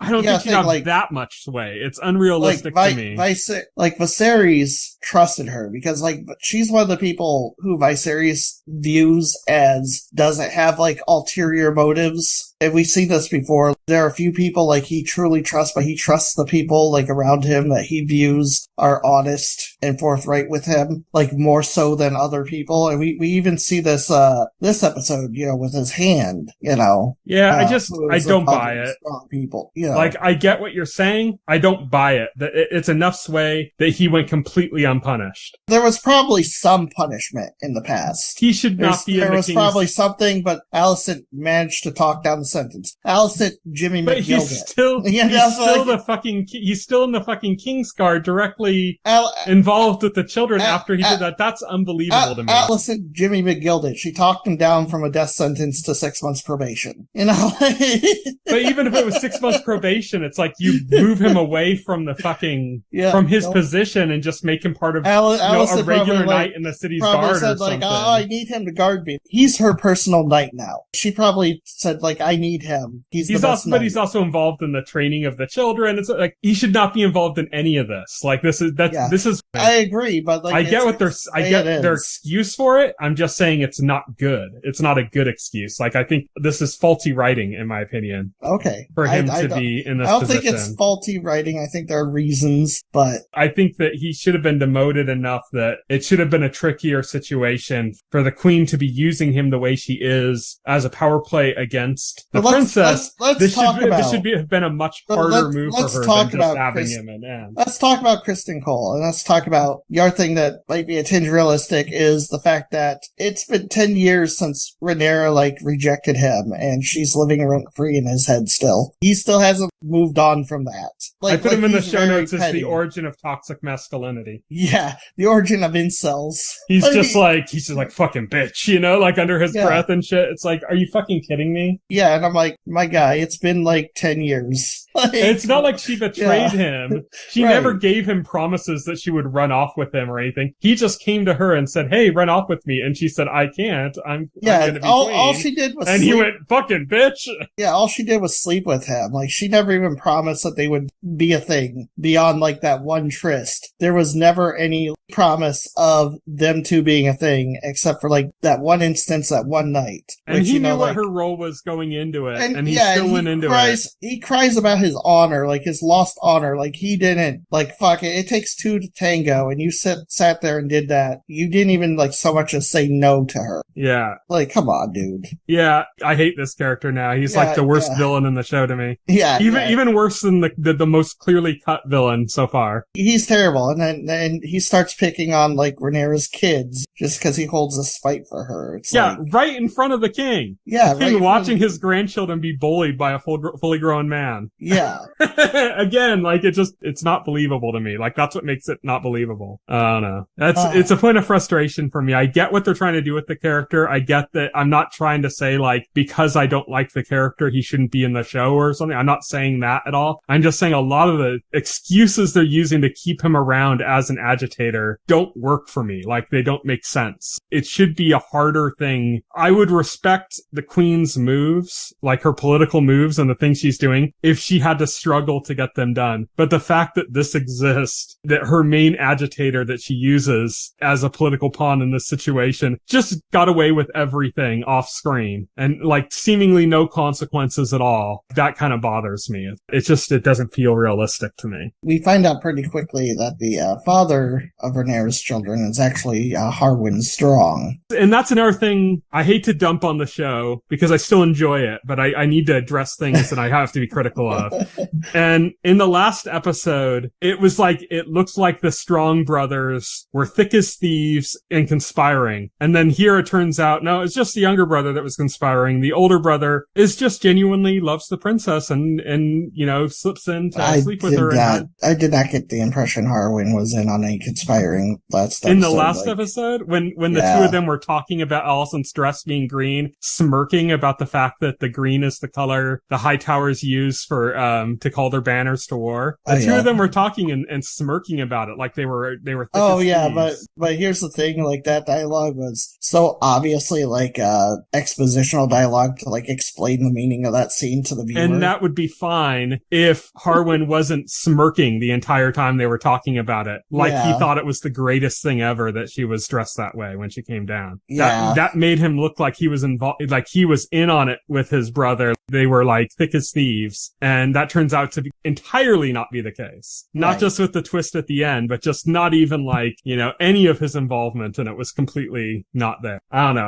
don't think she has that much sway. It's unrealistic to me. Viserys trusted her because she's one of the people who Viserys views as doesn't have ulterior motives. And we've seen this before. There are a few people he truly trusts, but he trusts the people around him that he views are honest and forthright with him, more so than other people. And we even see this this episode, with his hand, Yeah, I don't buy it. People, I get what you're saying. I don't buy it. It's enough sway that he went completely unpunished. There was probably some punishment in the past. He should not be in the King's... There was probably something, but Allison managed to talk down the sentence. Allison, Jimmy but McGildet. He's still in the fucking Kingsguard, directly involved with the children after he did that. That's unbelievable to me. Allison, Jimmy McGildet. She talked him down from a death sentence to 6 months probation. But even if it was 6 months probation, it's you move him away from the fucking from his position and just make him part of a regular knight in the city's guard said, or something. I need him to guard me. He's her personal knight now. She probably said I need him. He's also involved in the training of the children. It's he should not be involved in any of this. This is. I agree, but I get their excuse for it. I'm just saying it's not good. It's not a good excuse. I think this is faulty writing, in my opinion. Okay, for him to be in this position. I don't think it's faulty writing. I think there are reasons, but I think that he should have been demoted enough that it should have been a trickier situation for the queen to be using him the way she is as a power play against the princess. This should have been a much harder move for her than just having him in. Let's talk about Kristen Cole, and let's talk about your thing that might be a tinge realistic is the fact that it's been 10 years since Rhaenyra rejected him, and she's living rent free in his head still. He still hasn't moved on from that. I put him in the show notes as the origin of toxic masculinity. Yeah, the origin of incels. He's just fucking bitch, under his breath and shit. It's are you fucking kidding me? Yeah, and I'm my guy, it's been 10 years. It's not like she betrayed him. She never gave him promises that she would run off with him or anything. He just came to her and said, hey, run off with me. And she said, I can't. I'm gonna be queen. All she did was sleep. He went, fucking bitch. Yeah, all she did was sleep with him. She never even promised that they would be a thing beyond that one tryst. There was never any promise of them two being a thing except for that one instance, that one night. And he knew what her role was going into it. And he still went into it. He cries about his honor, his lost honor. He didn't, fuck it. It takes two to tango, and you sat there and did that. You didn't even, so much as say no to her. Yeah. Come on, dude. Yeah, I hate this character now. He's the worst villain in the show to me. Yeah. Even worse than the most clearly cut villain so far. He's terrible. And then he starts picking on, like, Rhaenyra's kids just because he holds a spite for her. It's right in front of the king. Yeah, the king watching his grandchildren be bullied by a fully grown man. Yeah. Again, like, it's not believable to me. Like, that's what makes it not believable. I don't know. It's a point of frustration for me. I get what they're trying to do with the character. I get that I'm not trying to say, like, because I don't like the character, he shouldn't be in the show or something. I'm not saying that at all. I'm just saying a lot of the excuses they're using to keep him around as an agitator don't work for me. Like, they don't make sense. It should be a harder thing. I would respect the queen's moves, like her political moves and the things she's doing, if she had to struggle to get them done. But the fact that this exists, that her main agitator that she uses as a political pawn in this situation just got away with everything off screen and, like, seemingly no consequences at all, that kind of bothers me. It doesn't feel realistic to me. We find out pretty quickly that the father of Rhaenyra's children is actually Harwin Strong. And that's another thing I hate to dump on the show because I still enjoy it, but I need to address things that I have to be critical of. And in the last episode, it was like, it looks like the Strong brothers were thick as thieves and conspiring. And then here it turns out, no, it's just the younger brother that was conspiring. The older brother is just genuinely loves the princess and you know, slips in to sleep with her. I did not get the impression Harwin was in on any conspiring last episode. In the last episode, when the two of them were talking about Allison's dress being green, smirking about the fact that the green is the color the High Towers use for, to call their banners to war. The two of them were talking and smirking about it like they were Oh yeah, but here's the thing, like, that dialogue was so obviously like expositional dialogue to, like, explain the meaning of that scene to the viewer. And that would be fine if Harwin wasn't smirking the entire time they were talking about it. Like, he thought it was the greatest thing ever that she was dressed that way when she came down. Yeah. That made him look like he was involved, like he was in on it with his brother. They were, like, thick as thieves. And that turns out to be entirely not be the case. Not just with the twist at the end, but just not even, like, you know, any of his involvement, and it was completely not there. I don't know.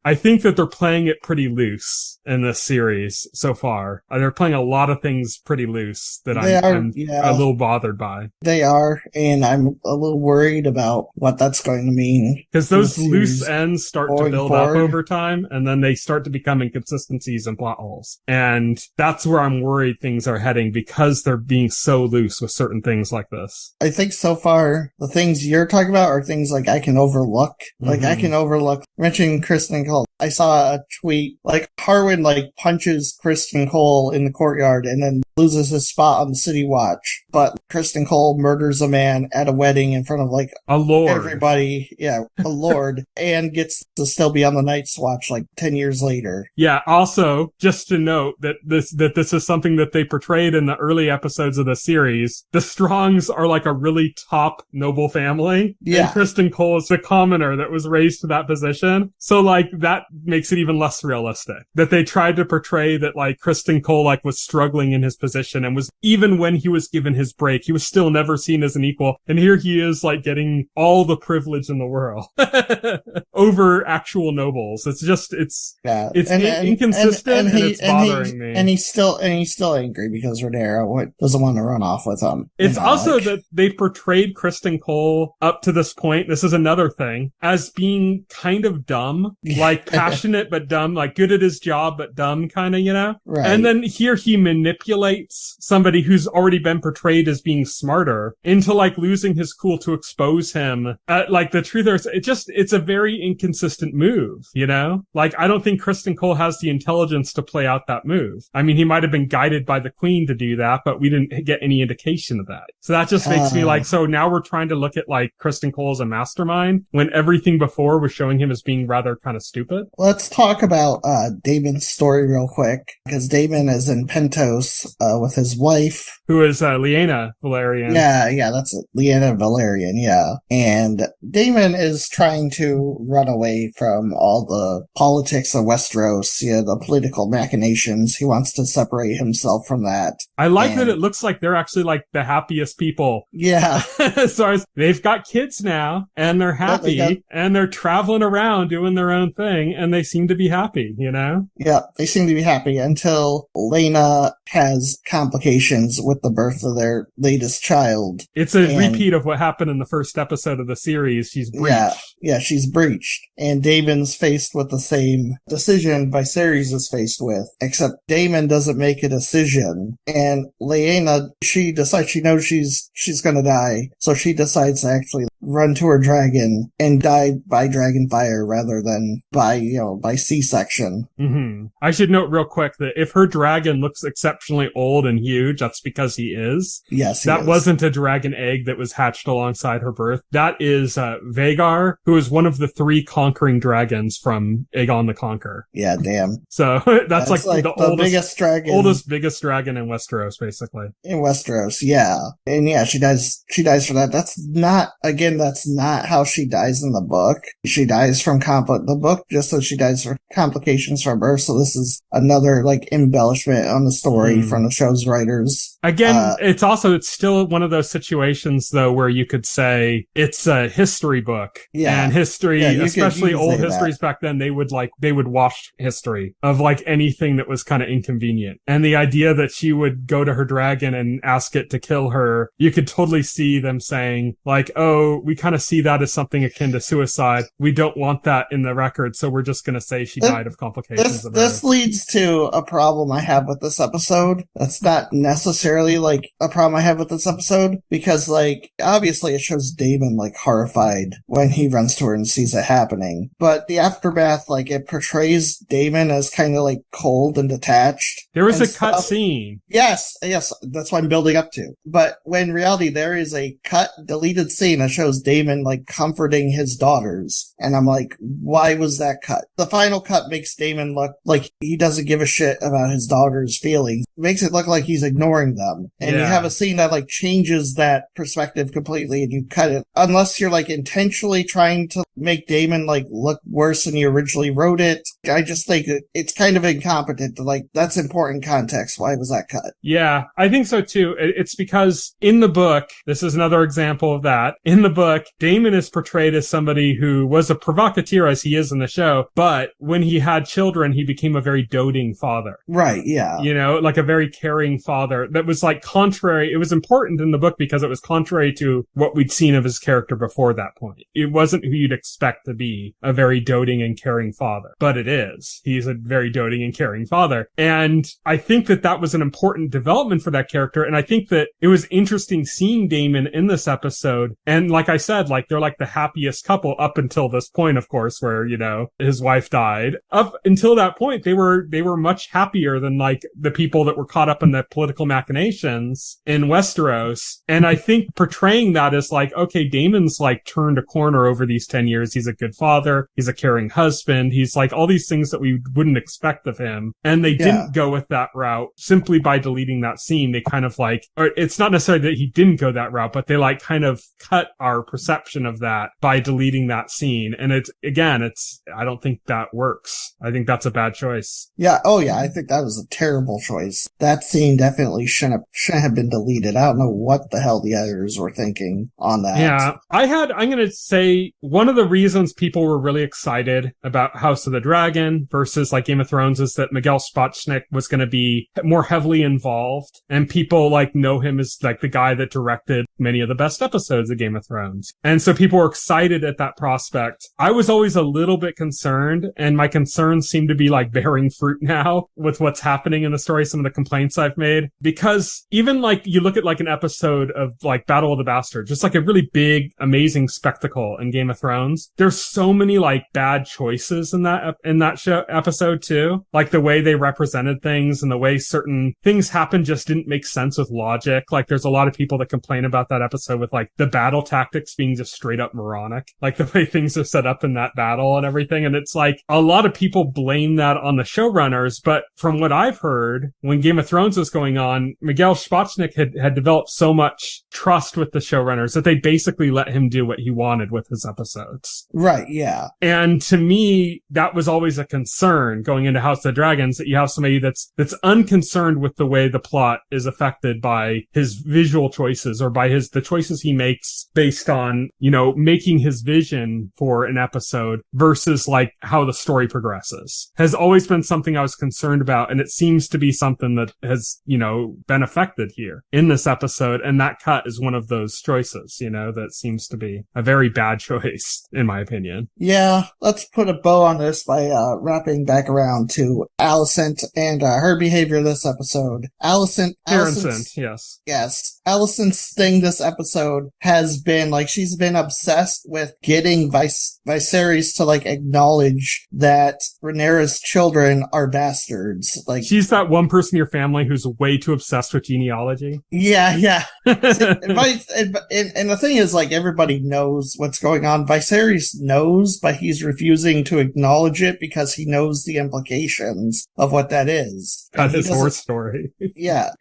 I think that they're playing it pretty loose in this series so far. They're playing a lot of things pretty loose that I'm a little bothered by. They are, and I'm a little worried about what that's going to mean. Because those loose ends start to build up over time, and then they start to become inconsistencies and plot holes. And that's where I'm worried things are heading, because they're being so loose with certain things like this. I think so far, the things you're talking about are things, like, I can overlook. Like, I can overlook mentioning Kristen Cole. I saw a tweet, like, Harwin, like, punches Kristen Cole in the courtyard and then loses his spot on the City Watch. But Kristen Cole murders a man at a wedding in front of, like, a lord. Everybody. Yeah, a lord. And gets to still be on the Night's Watch, like, 10 years later. Yeah, also, just to note that this is something that they portrayed in the early episodes of the series. The Strongs are, like, a really top noble family. Yeah. And Kristen Cole is the commoner that was raised to that position. So, like, that makes it even less realistic. That they tried to portray that, like, Kristen Cole, like, was struggling in his position and was, even when he was given his break, he was still never seen as an equal. And here he is, like, getting all the privilege in the world over actual nobles. It's just, it's inconsistent and it's bothering me. And he's still angry because Rhaenyra doesn't want to run off with him. It's also that they've portrayed Kristen Cole up to this point, this is another thing, as being kind of dumb, like passionate but dumb, like good at his job but dumb, kind of, you know? Right. And then here he manipulates somebody who's already been portrayed as being smarter into, like, losing his cool to expose him. Like, the truth is, it's a very inconsistent move, you know? Like, I don't think Kristen Cole has the intelligence to play out that move. I mean, he might have been guided by the queen to do that, but we didn't get any indication of that. So that just makes me like, so now we're trying to look at, like, Kristen Cole as a mastermind when everything before was showing him as being rather kind of stupid. Let's talk about Damon's story real quick, because Damon is in Pentos with his wife, who is Lyanna Velaryon. Yeah, that's it. Lyanna Velaryon, yeah. And Damon is trying to run away from all the politics of Westeros, the political machinations. He wants to separate himself from that. I like that it looks like they're actually, like, the happiest people. Yeah. So they've got kids now, and they're happy, and they're traveling around doing their own thing, along, and they seem to be happy, you know? Yeah, they seem to be happy until Lena has complications with the birth of their latest child. It's a repeat of what happened in the first episode of the series. She's breached. Yeah, she's breached. And Damon's faced with the same decision Viserys is faced with, except Damon doesn't make a decision. And Lena, she decides, she knows she's gonna die, so she decides to actually run to her dragon and die by dragon fire rather than by C-section. Mm-hmm. I should note real quick that if her dragon looks exceptionally old and huge, that's because he is. Yes, that wasn't a dragon egg that was hatched alongside her birth. That is Vhagar, who is one of the 3 conquering dragons from Aegon the Conqueror. Yeah, damn. So that's like the biggest dragon. Biggest dragon in Westeros, basically. In Westeros, yeah. And yeah, she dies for that. That's not how she dies in the book. She dies from the book just so she dies from complications from birth. So this is another like embellishment on the story from the show's writers. Again, it's still one of those situations though where you could say it's a history book. Yeah. And history, especially old histories back then, they would wash history of like anything that was kind of inconvenient. And the idea that she would go to her dragon and ask it to kill her, you could totally see them saying like, oh, we kind of see that as something akin to suicide. We don't want that in the record, so we're just going to say she died of complications. This leads to a problem I have with this episode. That's not necessarily like a problem I have with this episode, because like obviously it shows Damon like horrified when he runs to her and sees it happening. But the aftermath, like it portrays Damon as kind of like cold and detached. There was a cut scene. Yes, that's what I'm building up to. But when in reality there is a deleted scene that shows Damon like comforting his daughters. And I'm like, why was that cut? The final cut makes Damon look like he doesn't give a shit about his daughter's feelings. It makes it look like he's ignoring them. And you have a scene that like changes that perspective completely and you cut it. Unless you're like intentionally trying to make Damon like look worse than you originally wrote it. I just think it's kind of incompetent to like, that's important context. Why was that cut? Yeah, I think so too. It's because in the book, this is another example of that. In the book, Damon is portrayed as somebody who was a provocateur as he is in the show, but when he had children, he became a very doting father. Right, yeah. You know, like a very caring father that was like contrary. It was important in the book because it was contrary to what we'd seen of his character before that point. It wasn't who you'd expect to be a very doting and caring father, but it is. He's a very doting and caring father. And I think that was an important development for that character. And I think that it was interesting seeing Damon in this episode. And like I said, like they're like the happiest couple up until this point, of course, where, you know, his wife died. Up until that point, they were much happier than like the people that were caught up in the political machinations in Westeros. And I think portraying that as like, okay, Damon's like turned a corner over these 10 years. He's a good father. He's a caring husband. He's like all these things that we wouldn't expect of him. And they didn't go with that route simply by deleting that scene. They kind of like, or it's not necessarily that he didn't go that route, but they like kind of cut our perception of that by deleting that scene. And I don't think that works. I think that's a bad choice. Yeah. Oh yeah. I think that was a terrible choice. That scene definitely shouldn't have been deleted. I don't know what the hell the editors were thinking on that. Yeah. I'm going to say one of the reasons people were really excited about House of the Dragon versus like Game of Thrones is that Miguel Sapochnik was going to be more heavily involved, and people like know him as like the guy that directed many of the best episodes of Game of Thrones. And so people were excited at that prospect. I was always a little bit concerned, and my concerns seem to be like bearing fruit now with what's happening in the story, some of the complaints I've made, because even like you look at like an episode of like Battle of the Bastards, just like a really big, amazing spectacle in Game of Thrones. There's so many like bad choices in that show episode too. Like the way they represented things and the way certain things happened just didn't make sense with logic. Like there's a lot of people that complain about that episode with like the battle tactics being just straight up moronic, like the way things are set up in that battle and everything. And it's like a lot of people blame that on the showrunners. But from what I've heard, when Game of Thrones was going on, Miguel Spachnik had developed so much trust with the showrunners that they basically let him do what he wanted with his episodes. Right, yeah. And to me, that was always a concern going into House of the Dragons, that you have somebody that's unconcerned with the way the plot is affected by his visual choices or by the choices he makes based on, making his vision for an episode versus like how the story progresses. Has always been something I was concerned about, and it seems to be something that has, been affected here in this episode, and that cut is one of those choices, that seems to be a very bad choice, in my opinion. Yeah, let's put a bow on this by wrapping back around to Allison and her behavior this episode. Allison's, yes. Yes. Allison's thing this episode has been, like, she's been obsessed with getting Viserys to, like, acknowledge that Rhaenyra's children are bastards. Like, she's that one person in your family who's way too obsessed with genealogy. Yeah. And the thing is, like, everybody knows what's going on. Viserys knows, but he's refusing to acknowledge it because he knows the implications of what that is. Got his horse story.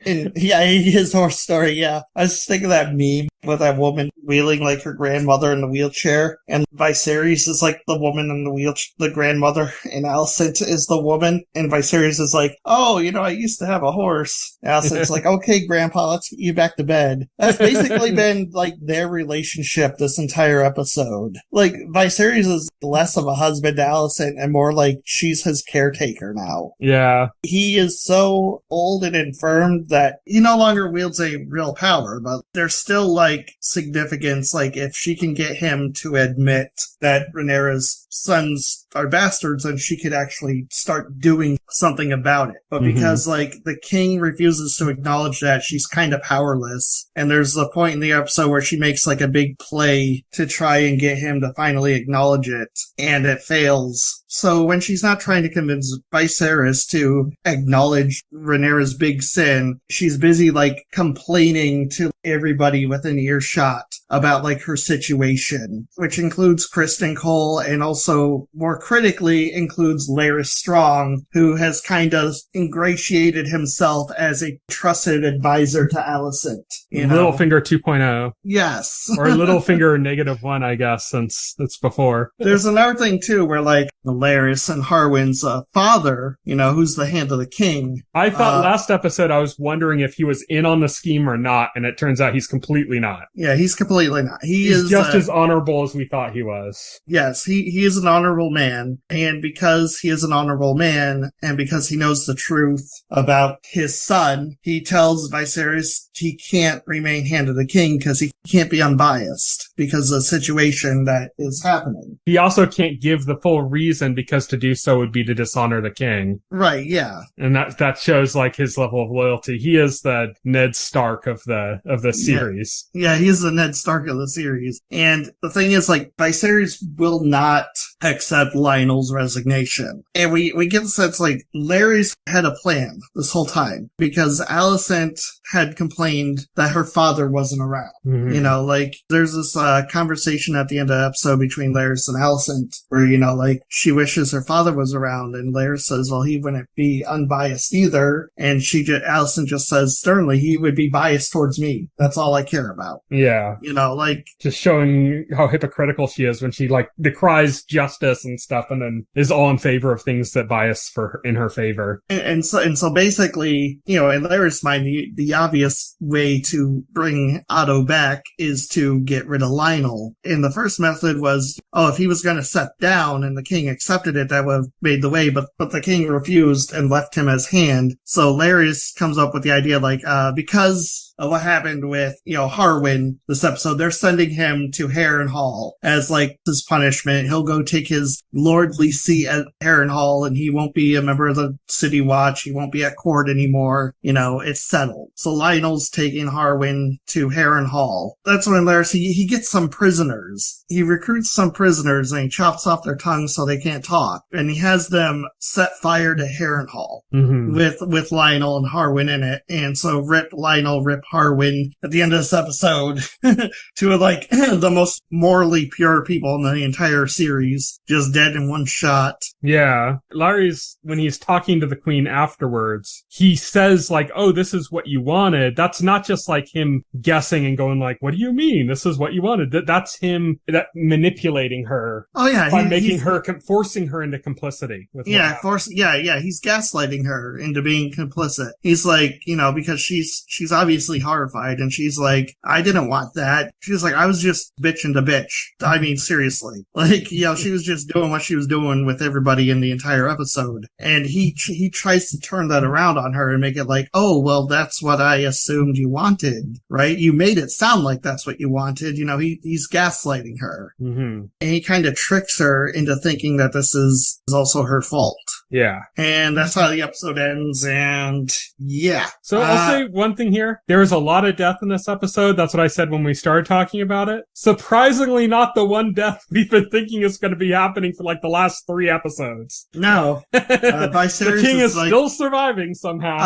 His horse story, yeah. I was just thinking of that meme with that woman wheeling, like, her grandmother in the wheelchair, and Viserys is, like, the woman in the wheelchair, the grandmother, and Alicent is the woman, and Viserys is like, oh, I used to have a horse. Alicent's like, okay, grandpa, let's get you back to bed. That's basically been, like, their relationship this entire episode. Like, Viserys is less of a husband to Alicent and more like she's his caretaker now. Yeah. He is so old and infirm that he no longer wields a real power, but there's still, like, significance, like, if she can get him to admit that Rhaenyra's sons are bastards, then she could actually start doing something about it. But because, like, the king refuses to acknowledge that, she's kind of powerless. And there's a point in the episode where she makes, like, a big play to try and get him to finally acknowledge it, and it fails. So when she's not trying to convince Viserys to acknowledge Rhaenyra's big sin, she's busy, like, complaining to everybody within earshot about, like, her situation, which includes Kristen Cole, and also, more critically, includes Larys Strong, who has kind of ingratiated himself as a trusted advisor to Alicent. Littlefinger 2.0. Yes. Or Littlefinger -1, I guess, since it's before. There's another thing, too, where, like, Larys and Harwin's father, who's the hand of the king. I thought last episode I was wondering if he was in on the scheme or not, and it turns out he's completely not. Yeah, he's completely not. He's just as honorable as we thought he was. Yes, he is an honorable man, and because he is an honorable man, and because he knows the truth about his son, he tells Viserys he can't remain hand of the king because he can't be unbiased because of the situation that is happening. He also can't give the full reason because to do so would be to dishonor the king. Right, yeah. And that shows, like, his level of loyalty. He is the Ned Stark of the series. Yeah, he is the Ned Stark of the series. And the thing is, like, Viserys will not accept Lionel's resignation. And we get the sense, like, Larry's had a plan this whole time because Alicent had complained that her father wasn't around. Like, there's this conversation at the end of the episode between Larys and Alicent where, like, she wishes her father was around, and Larys says, well, he wouldn't be unbiased either. And Alicent just says sternly, he would be biased towards me. That's all I care about. Yeah. Like, just showing how hypocritical she is when she, like, decries justice and stuff and then is all in favor of things that bias in her favor. And so basically, in Larry's mind, the obvious way to bring Otto back is to get rid of Lionel. And the first method was, if he was going to step down and the king accepted it, that would have made the way, but the king refused and left him as hand. So Larry comes up with the idea, like, because of what happened with, Harwin this episode, they're sending him to Harrenhal as, like, his punishment. He'll go take his lordly seat at Harrenhal, and he won't be a member of the City Watch. He won't be at court anymore. It's settled. So Lionel's taking Harwin to Harrenhal. That's when Larry, he gets some prisoners. He recruits some prisoners, and he chops off their tongues so they can't talk. And he has them set fire to Harrenhal with Lionel and Harwin in it. And so rip Lionel, rip Harwin at the end of this episode. Two of like the most morally pure people in the entire series, just dead in one shot. Yeah. Larry's, when he's talking to the queen afterwards, he says like, oh, this is what you wanted. That's not just like him guessing and going like, what do you mean? This is what you wanted. That's him manipulating her. Oh yeah. By making her, forcing her into complicity. With yeah, he's gaslighting her into being complicit. He's like, because she's obviously horrified and she's like, I didn't want that. She's like, I was just bitching to bitch. I mean, seriously. Like, she was just doing what she was doing with everybody in the entire episode. And he tries to turn that around on her and make it like, oh, well, that's what I assumed you wanted, right? You made it sound like that's what you wanted. He's gaslighting her. Mm-hmm. And he kind of tricks her into thinking that this is also her fault. Yeah. And that's how the episode ends, and yeah. So I'll say one thing here. There is a lot of death in this episode. That's what I said when we started talking about it. Surprisingly, not the one death we've been thinking is going to be happening for like the last 3 episodes. No. The king is like, still surviving somehow.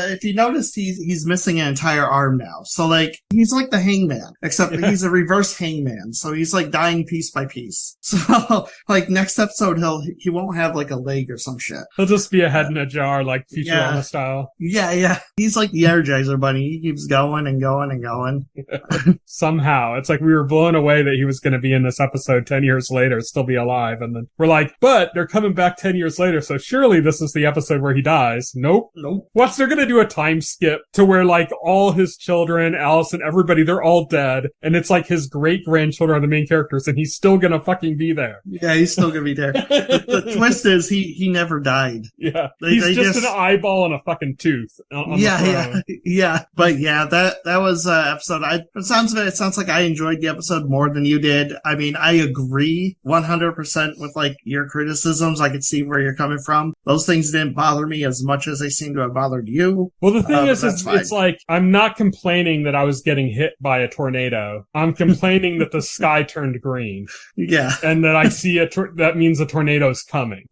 If you notice, he's missing an entire arm now. So like, he's like the hangman, except he's a reverse hangman. So he's like dying piece by piece. So like next episode, he won't have like a leg or some shit. He'll just be a head in a jar, like Futurama style. Yeah. He's like the Energizer Bunny. He keeps going and going and going. Somehow. It's like we were blown away that he was going to be in this episode 10 years later, still be alive. And then we're like, but they're coming back 10 years later, so surely this is the episode where he dies. Nope. What's they're going to do a time skip to where like all his children, Allison, everybody, they're all dead. And it's like his great-grandchildren are the main characters and he's still going to fucking be there. Yeah, he's still going to be there. The twist is he never died. Yeah. He's just an eyeball and a fucking tooth. Yeah. But yeah, that was episode. It sounds like I enjoyed the episode more than you did. I mean, I agree 100% with like your criticisms. I could see where you're coming from. Those things didn't bother me as much as they seem to have bothered you. Well, the thing is it's like, I'm not complaining that I was getting hit by a tornado. I'm complaining that the sky turned green. Yeah. And that I see that means a tornado's coming,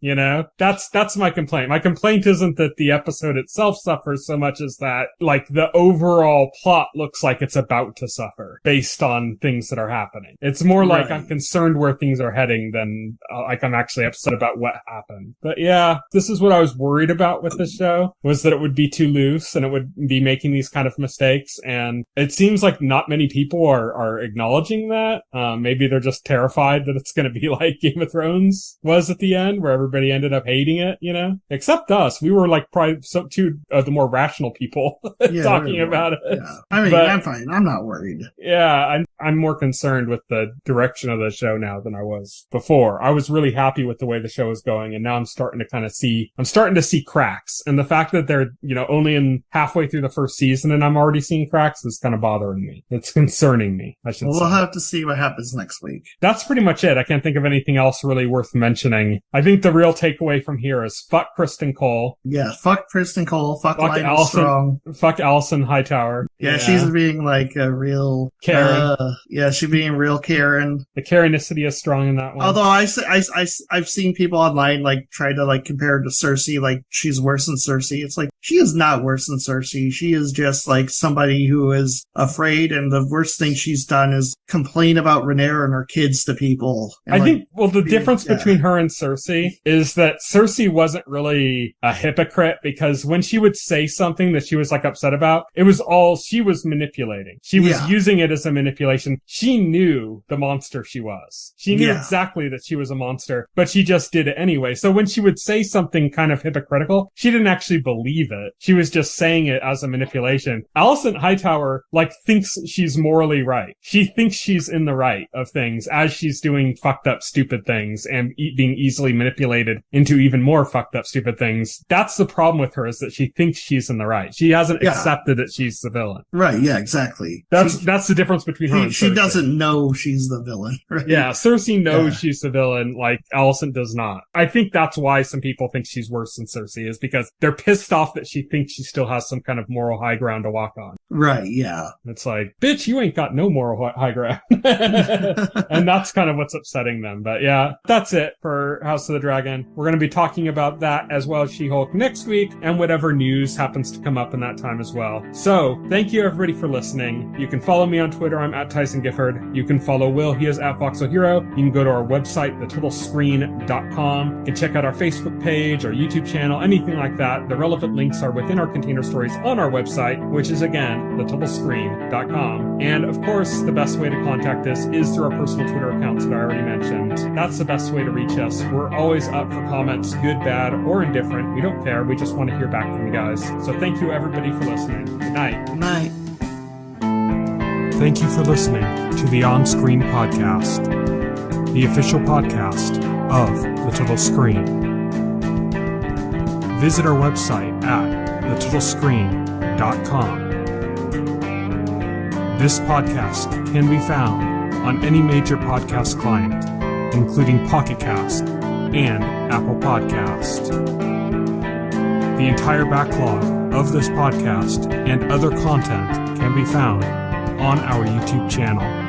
That's my complaint. My complaint isn't that the episode itself suffers so much as that, like, the overall plot looks like it's about to suffer based on things that are happening. It's more like I'm concerned where things are heading than, like, I'm actually upset about what happened. But yeah, this is what I was worried about with this show, was that it would be too loose and it would be making these kind of mistakes. And it seems like not many people are acknowledging that. Maybe they're just terrified that it's going to be like Game of Thrones was at the end, where everybody ended up hating it, except us. We were like probably two of the more rational people talking about it. Yeah. I mean, I'm fine. I'm not worried. Yeah, I'm more concerned with the direction of the show now than I was before. I was really happy with the way the show was going, and now I'm starting to see cracks. And the fact that they're, only in halfway through the first season and I'm already seeing cracks is kind of bothering me. It's concerning me, I should say. We'll have to see what happens next week. That's pretty much it. I can't think of anything else really worth mentioning. I think the real takeaway from here is fuck Kristen Cole. Yeah, fuck Kristen Cole. Fuck Allison Strong. Fuck Allison Hightower. Yeah, she's being like a real Karen. She's being real Karen. The Karenicity is strong in that one. Although I've seen people online like try to like compare her to Cersei, like she's worse than Cersei. It's like, she is not worse than Cersei. She is just like somebody who is afraid, and the worst thing she's done is complain about Rhaenyra and her kids to people. I think, the difference between her and Cersei is that Cersei wasn't really a hypocrite, because when she would say something that she was like upset about, it was all, she was manipulating. She was using it as a manipulation. She knew the monster she was. She knew exactly that she was a monster, but she just did it anyway. So when she would say something kind of hypocritical, she didn't actually believe it. She was just saying it as a manipulation. Allison Hightower, thinks she's morally right. She thinks she's in the right of things as she's doing fucked up, stupid things and being easily manipulated into even more fucked up, stupid things. That's the problem with her, is that she thinks she's in the right. She hasn't accepted that she's the villain. Right, yeah, exactly. That's the difference between her and Cersei. She doesn't know she's the villain. Right? Yeah, Cersei knows she's the villain, like Allison does not. I think that's why some people think she's worse than Cersei, is because they're pissed off that she thinks she still has some kind of moral high ground to walk on. Right, yeah. It's like, bitch, you ain't got no moral high ground. And that's kind of what's upsetting them. But yeah, that's it for House of the Dragon. We're going to be talking about that as well as She-Hulk next week, and whatever news happens to come up in that time as well. So, So, thank you everybody for listening. You can follow me on Twitter. I'm at Tyson Gifford. You can follow Will. He is at Voxel Hero. You can go to our website, thetotalscreen.com. You can check out our Facebook page, our YouTube channel, anything like that. The relevant links are within our container stories on our website, which is again, thetotalscreen.com. And of course, the best way to contact us is through our personal Twitter accounts that I already mentioned. That's the best way to reach us. We're always up for comments, good, bad, or indifferent. We don't care. We just want to hear back from you guys. So thank you everybody for listening. Good night. Good night. Thank you for listening to the OnScreen podcast, the official podcast of The Total Screen. Visit our website at thetotalscreen.com. This podcast can be found on any major podcast client, including Pocket Cast and Apple Podcast. The entire backlog of this podcast and other content can be found on our YouTube channel.